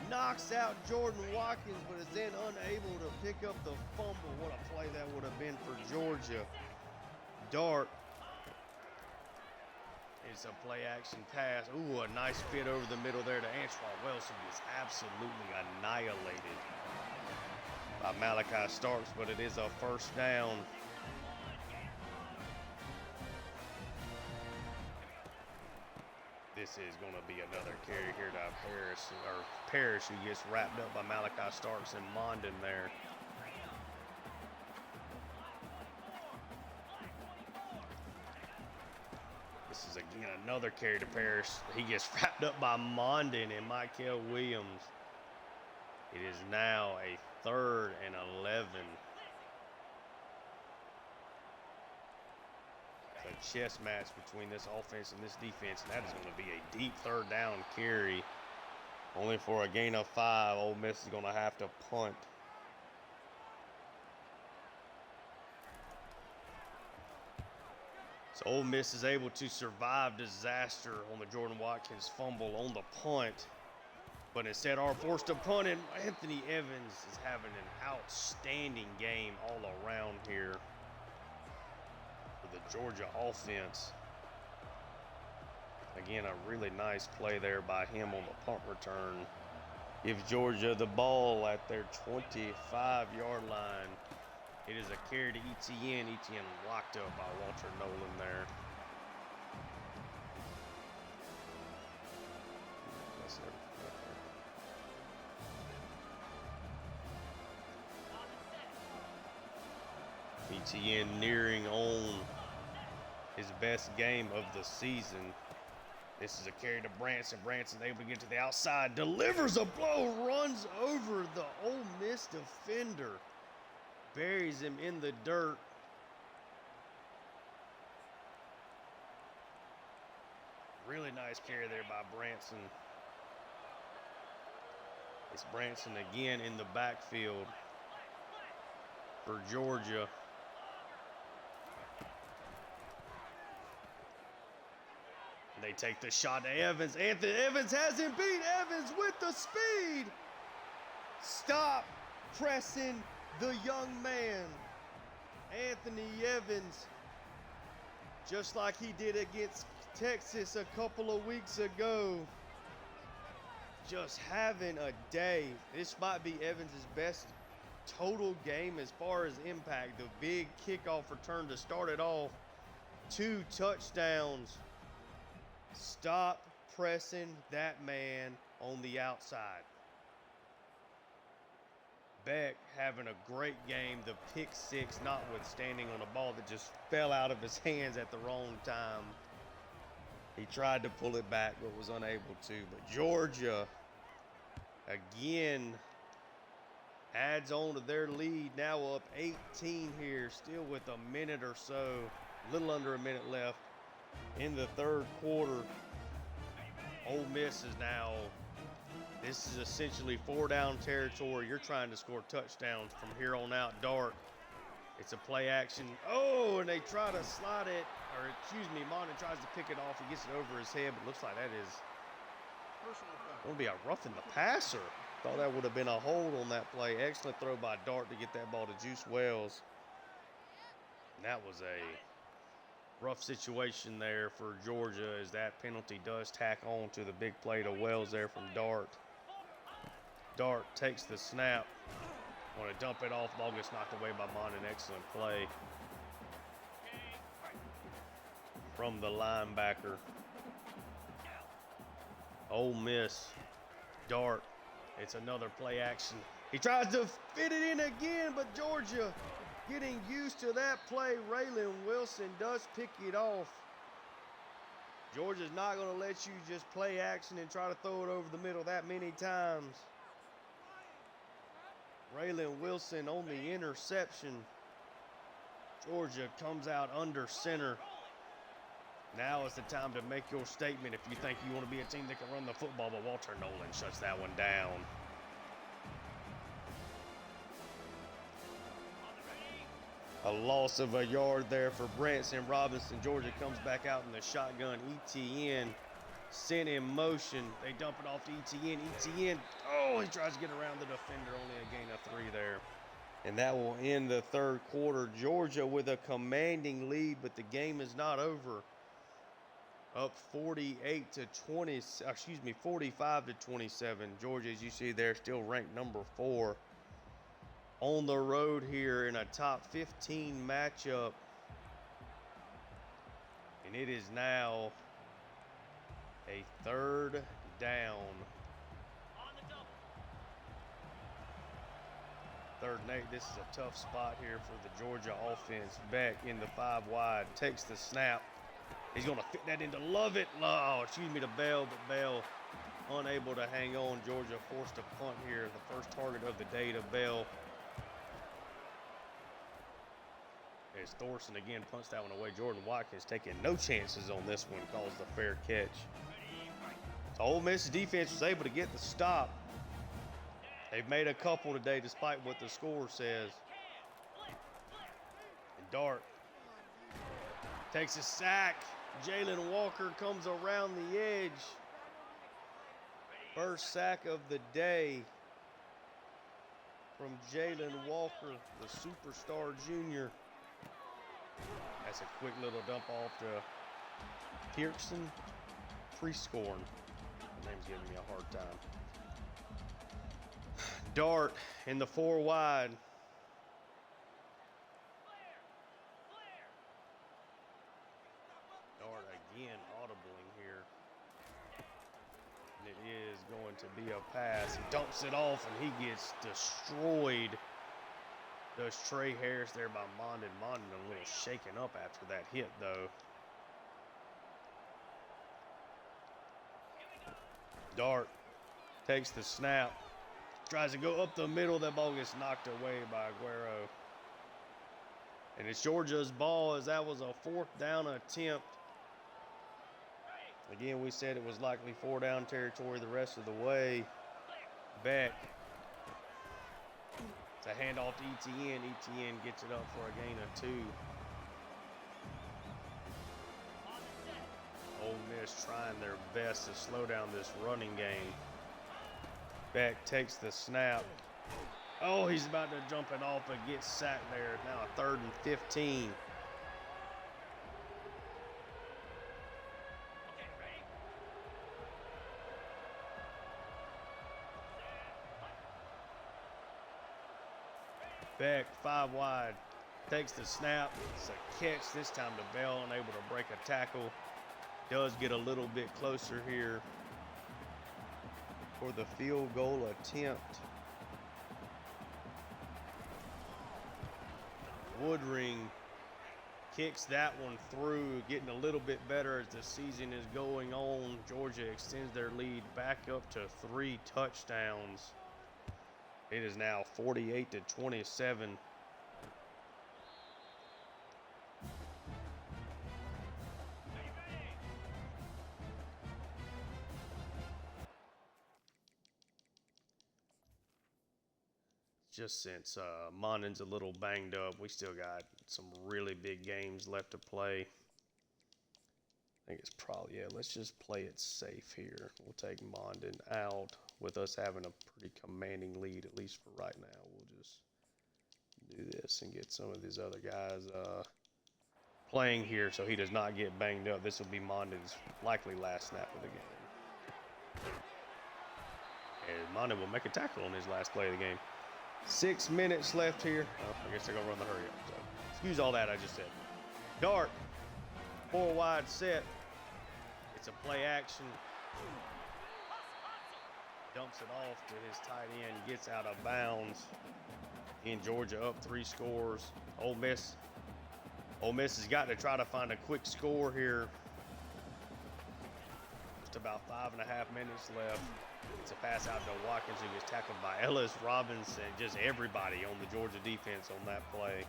Knocks out Jordan Watkins, but is then unable to pick up the fumble. What a play that would have been for Georgia. Dart. It's a play-action pass. Ooh, a nice fit over the middle there to Antoine Wells, who gets absolutely annihilated by Malachi Starks, but it is a 1st down. This is going to be another carry here to Parrish, who gets wrapped up by Malachi Starks and Mondin there. This is again another carry to Parrish. He gets wrapped up by Mondin and Michael Williams. It is now a 3rd and 11. A chess match between this offense and this defense, and that is going to be a deep 3rd down carry. Only for a gain of 5. Ole Miss is going to have to punt. So Ole Miss is able to survive disaster on the Jordan Watkins fumble on the punt. But instead are forced to punt, and Anthony Evans is having an outstanding game all around here for the Georgia offense. Again, a really nice play there by him on the punt return. Gives Georgia the ball at their 25-yard line. It is a carry to Etienne. Etienne locked up by Walter Nolan there. Etienne nearing on his best game of the season. This is a carry to Branson. Branson able to get to the outside, delivers a blow, runs over the Ole Miss defender, buries him in the dirt. Really nice carry there by Branson. It's Branson again in the backfield for Georgia. They take the shot to Evans. Anthony Evans has him beat. Evans with the speed. Stop pressing the young man. Anthony Evans, just like he did against Texas a couple of weeks ago, just having a day. This might be Evans' best total game as far as impact. The big kickoff return to start it off. 2 touchdowns. Stop pressing that man on the outside. Beck having a great game. The pick 6 notwithstanding on a ball that just fell out of his hands at the wrong time. He tried to pull it back but was unable to. But Georgia again adds on to their lead. Now up 18 here, still with a minute or so, a little under a minute left in the third quarter. Ole Miss is now, this is essentially 4-down territory. You're trying to score touchdowns from here on out. Dart, it's a play action. Oh, and they try to slide it, or excuse me, Monty tries to pick it off. He gets it over his head, but looks like that is going to be a roughing the passer. Thought that would have been a hold on that play. Excellent throw by Dart to get that ball to Juice Wells. And that was a rough situation there for Georgia as that penalty does tack on to the big play to Wells there from Dart. Dart takes the snap. Want to dump it off. Ball gets knocked away by Mon. An excellent play from the linebacker. Ole Miss. Dart. It's another play action. He tries to fit it in again, but Georgia getting used to that play. Raylan Wilson does pick it off. Georgia's not going to let you just play action and try to throw it over the middle that many times. Raylan Wilson on the interception. Georgia comes out under center. Now is the time to make your statement if you think you want to be a team that can run the football, but Walter Nolan shuts that one down. A loss of a yard there for Branson Robinson. Georgia comes back out in the shotgun. Etienne sent in motion. They dump it off to Etienne. Etienne, oh, he tries to get around the defender. Only a gain of 3 there. And that will end the third quarter. Georgia with a commanding lead, but the game is not over. Up 45 to 27. Georgia, as you see there, still ranked number 4. On the road here in a top 15 matchup. And it is now a 3rd down. Third and 8. This is a tough spot here for the Georgia offense. Beck in the 5 wide. Takes the snap. He's going to fit that into Lovett. Oh, excuse me, to Bell, but Bell unable to hang on. Georgia forced a punt here. The first target of the day to Bell. As Thorson again punts that one away. Jordan Watkins taking no chances on this one. Calls the fair catch. So Ole Miss defense was able to get the stop. They've made a couple today despite what the score says. And Dart Takes a sack. Jalen Walker comes around the edge. First sack of the day from Jalen Walker, the superstar junior. That's a quick little dump off to Pearson Prescorn. The name's giving me a hard time. Dart in the 4 wide. Dart again audibling here. And it is going to be a pass. He dumps it off and he gets destroyed. Does Trey Harris there by Mondin. Mondin a little shaken up after that hit though. Dart takes the snap. Tries to go up the middle. That ball gets knocked away by Aguero. And it's Georgia's ball as that was a 4th down attempt. Again, we said it was likely 4 down territory the rest of the way. Beck. It's a handoff to ETN. ETN gets it up for a gain of 2. Ole Miss trying their best to slow down this running game. Beck takes the snap. Oh, he's about to jump it off but gets sacked there. Now a 3rd and 15. Beck 5 wide. Takes the snap. It's a catch this time to Bell, unable to break a tackle. Does get a little bit closer here for the field goal attempt. Woodring kicks that one through, getting a little bit better as the season is going on. Georgia extends their lead back up to 3 touchdowns. It is now 48-27. Just since Mondin's a little banged up, we still got some really big games left to play. I think it's probably, yeah, let's just play it safe here. We'll take Mondin out with us having a pretty commanding lead, at least for right now. We'll just do this and get some of these other guys playing here so he does not get banged up. This will be Mondin's likely last snap of the game. And Mondin will make a tackle on his last play of the game. 6 minutes left here. Oh, I guess they're going to run the hurry up. So excuse all that I just said. Dart, 4 wide set. It's a play action. Dumps it off to his tight end. Gets out of bounds. In Georgia up 3 scores. Ole Miss has got to try to find a quick score here. Just about 5.5 minutes left. It's a pass out to Watkins, who gets tackled by Ellis, Robinson, just everybody on the Georgia defense on that play.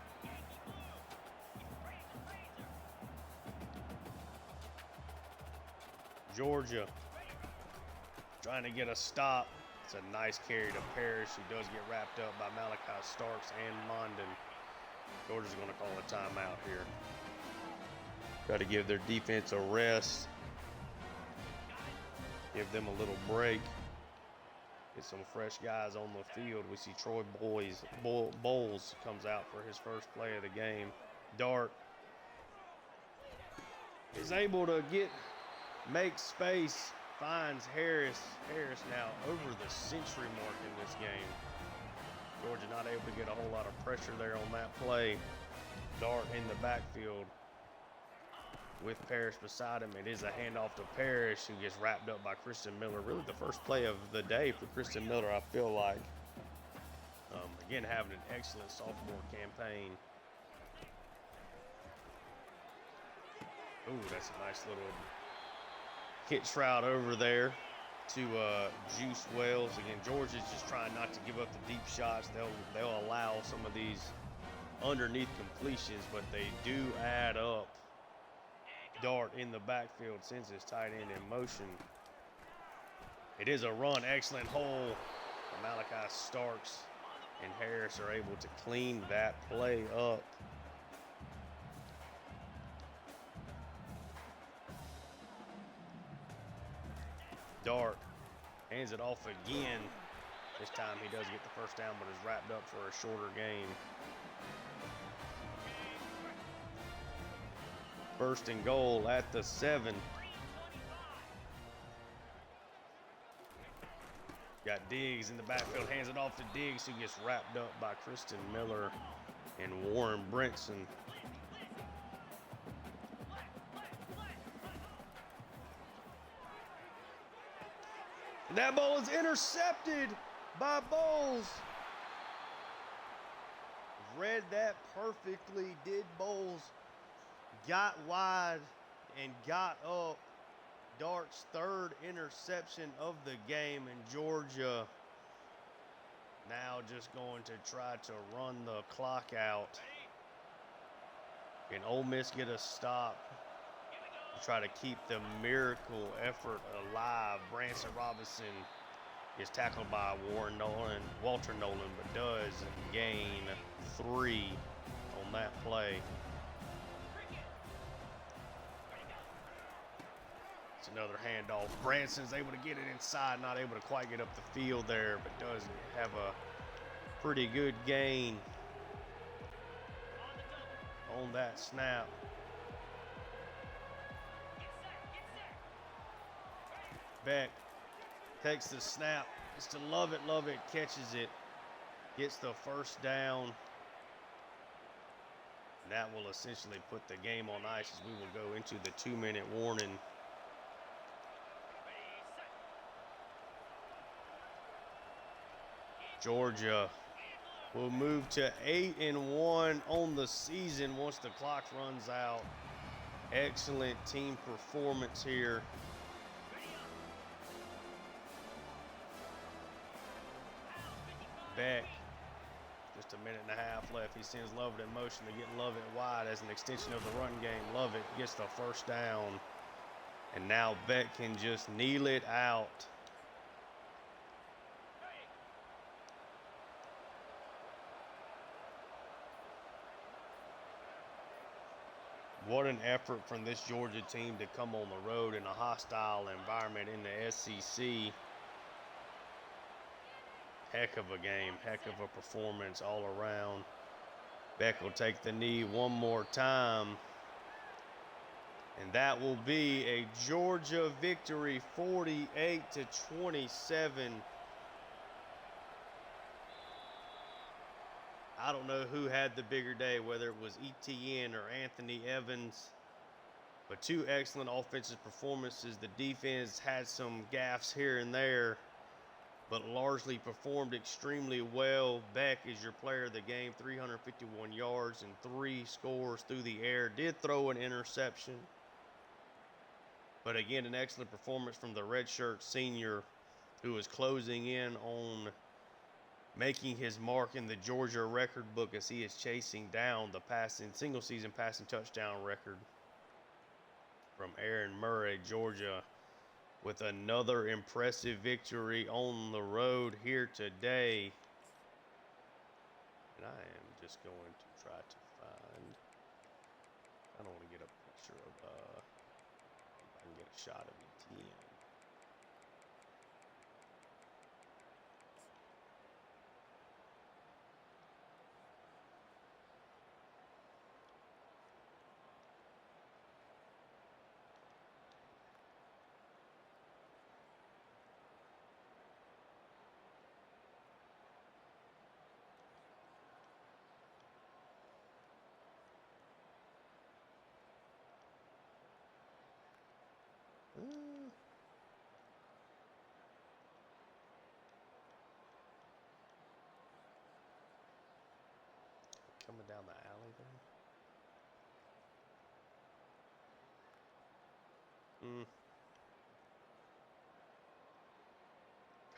Georgia trying to get a stop. It's a nice carry to Parrish, who does get wrapped up by Malachi Starks and Mondin. Georgia's going to call a timeout here. Try to give their defense a rest. Give them a little break. Get some fresh guys on the field. We see Troy Bowles comes out for his first play of the game. Dart is able to make space, finds Harris. Harris now over the century mark in this game. Georgia not able to get a whole lot of pressure there on that play. Dart in the backfield with Parrish beside him. It is a handoff to Parrish, who gets wrapped up by Christian Miller. Really the first play of the day for Christian Miller, I feel like. Again, having an excellent sophomore campaign. Ooh, that's a nice little hitch route over there to Juice Wells. Again, Georgia's just trying not to give up the deep shots. They'll allow some of these underneath completions, but they do add up. Dart in the backfield sends his tight end in motion. It is a run. Excellent hole. Malachi Starks and Harris are able to clean that play up. Dart hands it off again. This time he does get the first down, but is wrapped up for a shorter gain. First and goal at the 7. Got Diggs in the backfield, hands it off to Diggs, who gets wrapped up by Kristen Miller and Warren Brinson. And that ball is intercepted by Bowles. Read that perfectly, did Bowles. Got wide and got up. Dart's third interception of the game, and Georgia now just going to try to run the clock out. Can Ole Miss get a stop to try to keep the miracle effort alive? Branson Robinson is tackled by Walter Nolan, but does gain 3 on that play. Another handoff. Branson's able to get it inside, not able to quite get up the field there, but does have a pretty good gain on that snap. Beck takes the snap. It's to Love It, catches it, gets the first down. And that will essentially put the game on ice as we will go into the 2-minute warning. Georgia will move to 8-1 on the season once the clock runs out. Excellent team performance here. Beck, just a minute and a half left. He sends Lovett in motion to get Lovett wide as an extension of the run game. Lovett gets the first down, and now Beck can just kneel it out. What an effort from this Georgia team to come on the road in a hostile environment in the SEC. Heck of a game, heck of a performance all around. Beck will take the knee one more time. And that will be a Georgia victory, 48-27. I don't know who had the bigger day, whether it was Etienne or Anthony Evans, but 2 excellent offensive performances. The defense had some gaffes here and there, but largely performed extremely well. Beck is your player of the game, 351 yards and 3 scores through the air. Did throw an interception, but again, an excellent performance from the redshirt senior who is closing in on making his mark in the Georgia record book as he is chasing down the single season passing touchdown record from Aaron Murray. Georgia with another impressive victory on the road here today. And I am just going to try to find, I don't want to get a picture of, if I can get a shot of Etienne. Coming down the alley there.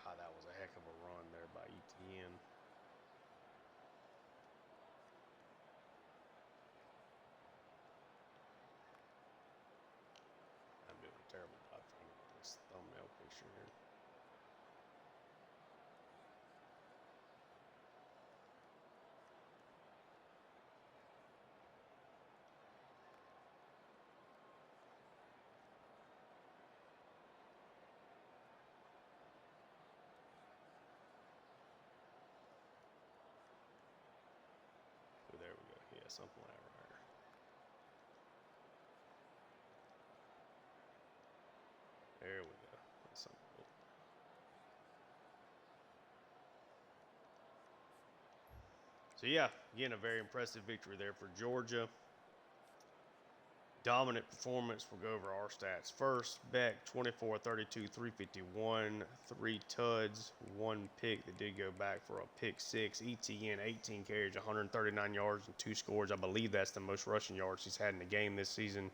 God, that was a heck of a run there by Etienne. I'm doing a terrible job trying to get this thumbnail picture here. something like that right there. There we go. That's something cool. So yeah, again, a very impressive victory there for Georgia. Dominant performance. We'll go over our stats first. Beck, 24-32, 351, 3 tuds, 1 pick that did go back for a pick 6. ETN, 18 carries, 139 yards, and 2 scores. I believe that's the most rushing yards he's had in the game this season.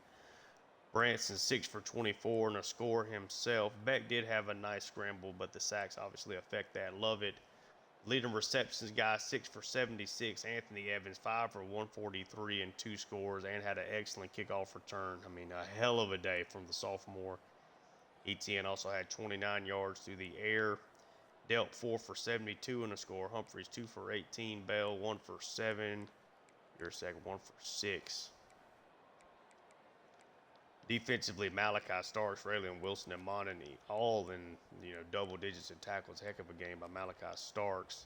Branson, 6 for 24 and a score himself. Beck did have a nice scramble, but the sacks obviously affect that. Love it. Leading receptions guy, 6 for 76. Anthony Evans, 5 for 143 and 2 scores, and had an excellent kickoff return. I mean, a hell of a day from the sophomore. ETN also had 29 yards through the air. Dealt 4 for 72 and a score. Humphreys, 2 for 18. Bell, 1 for 7. Your second, 1 for 6. Defensively, Malachi Starks, Raylan Wilson, and Monany, all in double digits in tackles. Heck of a game by Malachi Starks.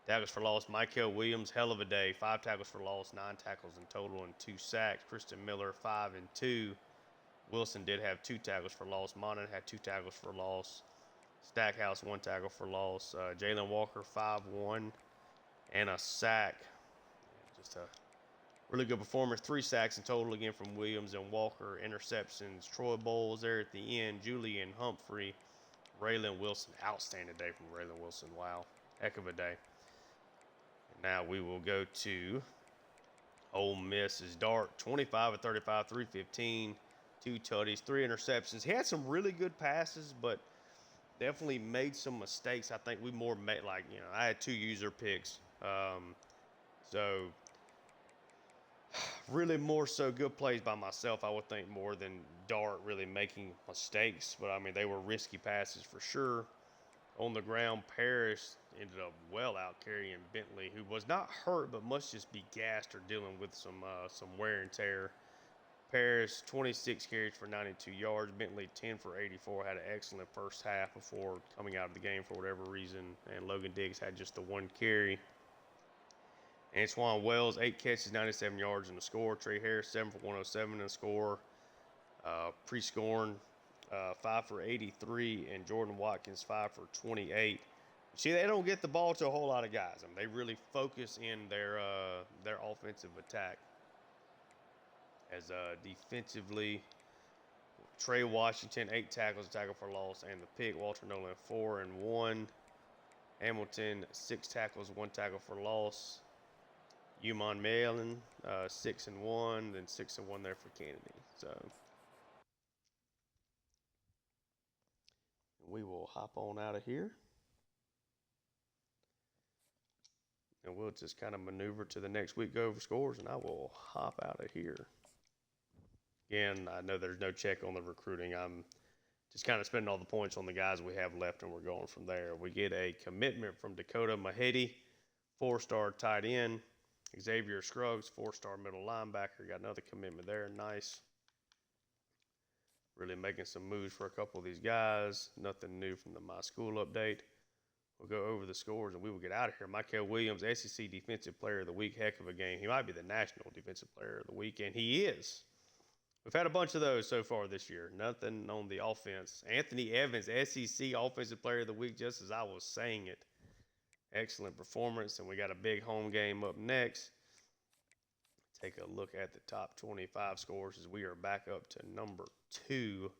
Tackles for loss, Michael Williams, hell of a day. 5 tackles for loss, 9 tackles in total, and 2 sacks. Christian Miller, 5 and 2. Wilson did have 2 tackles for loss. Monany had 2 tackles for loss. Stackhouse, 1 tackle for loss. Jalen Walker, 5-1, and a sack. Just a really good performance. 3 sacks in total again from Williams and Walker. Interceptions. Troy Bowles there at the end. Julian Humphrey. Raylan Wilson. Outstanding day from Raylan Wilson. Wow. Heck of a day. And now we will go to Ole Miss's Dart. 25-35, 315. 2 tutties, 3 interceptions. He had some really good passes, but definitely made some mistakes. I think we more made, I had 2 user picks. So really more so good plays by myself, I would think, more than Dart really making mistakes. But, I mean, they were risky passes for sure. On the ground, Parrish ended up well out carrying Bentley, who was not hurt but must just be gassed or dealing with some wear and tear. Parrish, 26 carries for 92 yards. Bentley, 10 for 84. Had an excellent first half before coming out of the game for whatever reason. And Logan Diggs had just the 1 carry. Antoine Wells, 8 catches, 97 yards and a score. Trey Harris, 7 for 107 and a score. Pre-scoring, 5 for 83. And Jordan Watkins, 5 for 28. See, they don't get the ball to a whole lot of guys. I mean, they really focus in their offensive attack. As defensively, Trey Washington, 8 tackles, a tackle for loss, and the pick. Walter Nolan, 4 and 1. Hamilton, 6 tackles, 1 tackle for loss. Umon Malin, 6 and 1, then 6 and 1 there for Kennedy. So we will hop on out of here, and we'll just kind of maneuver to the next week, go over scores, and I will hop out of here. Again, I know there's no check on the recruiting. I'm just kind of spending all the points on the guys we have left, and we're going from there. We get a commitment from Dakota Mahedi, 4-star tight end. Xavier Scruggs, 4-star middle linebacker. Got another commitment there. Nice. Really making some moves for a couple of these guys. Nothing new from the My School update. We'll go over the scores, and we will get out of here. Michael Williams, SEC Defensive Player of the Week. Heck of a game. He might be the National Defensive Player of the Week, and he is. We've had a bunch of those so far this year. Nothing on the offense. Anthony Evans, SEC Offensive Player of the Week, just as I was saying it. Excellent performance, and we got a big home game up next. Take a look at the top 25 scores as we are back up to number 2.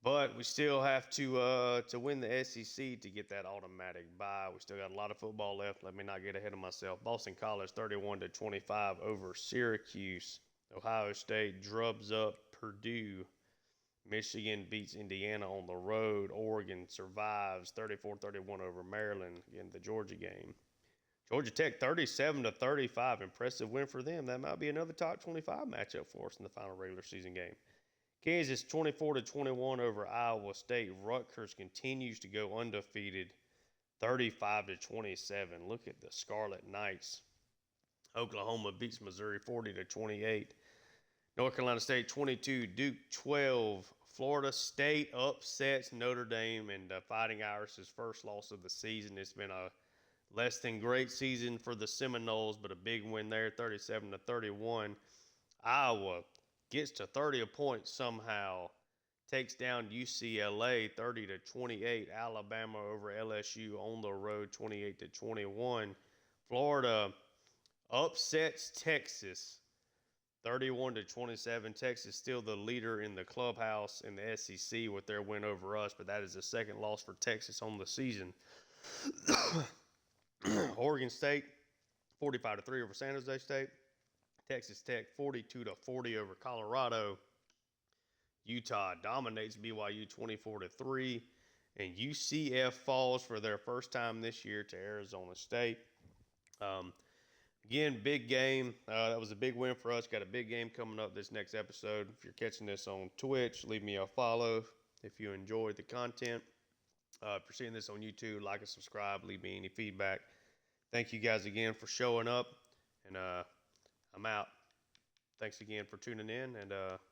But we still have to win the SEC to get that automatic bye. We still got a lot of football left. Let me not get ahead of myself. Boston College 31-25 over Syracuse. Ohio State drubs up Purdue. Michigan beats Indiana on the road. Oregon survives 34-31 over Maryland. Again, the Georgia game. Georgia Tech 37-35. Impressive win for them. That might be another top 25 matchup for us in the final regular season game. Kansas 24-21 over Iowa State. Rutgers continues to go undefeated 35-27. Look at the Scarlet Knights. Oklahoma beats Missouri 40-28. North Carolina State 22, Duke 12. Florida State upsets Notre Dame and Fighting Irish's first loss of the season. It's been a Less than great season for the Seminoles, but a big win there, 37-31. Iowa gets to 30 points somehow, takes down UCLA 30-28. Alabama over LSU on the road 28-21. Florida upsets Texas 31-27. Texas still the leader in the clubhouse in the SEC with their win over us, but that is the second loss for Texas on the season. Oregon State 45-3 over San Jose State. Texas Tech 42-40 over Colorado. Utah dominates BYU 24-3, and UCF falls for their first time this year to Arizona State. Again, big game. That was a big win for us. Got a big game coming up this next episode. If you're catching this on Twitch, leave me a follow if you enjoyed the content. If you're seeing this on YouTube, like and subscribe. Leave me any feedback. Thank you guys again for showing up, and I'm out. Thanks again for tuning in, and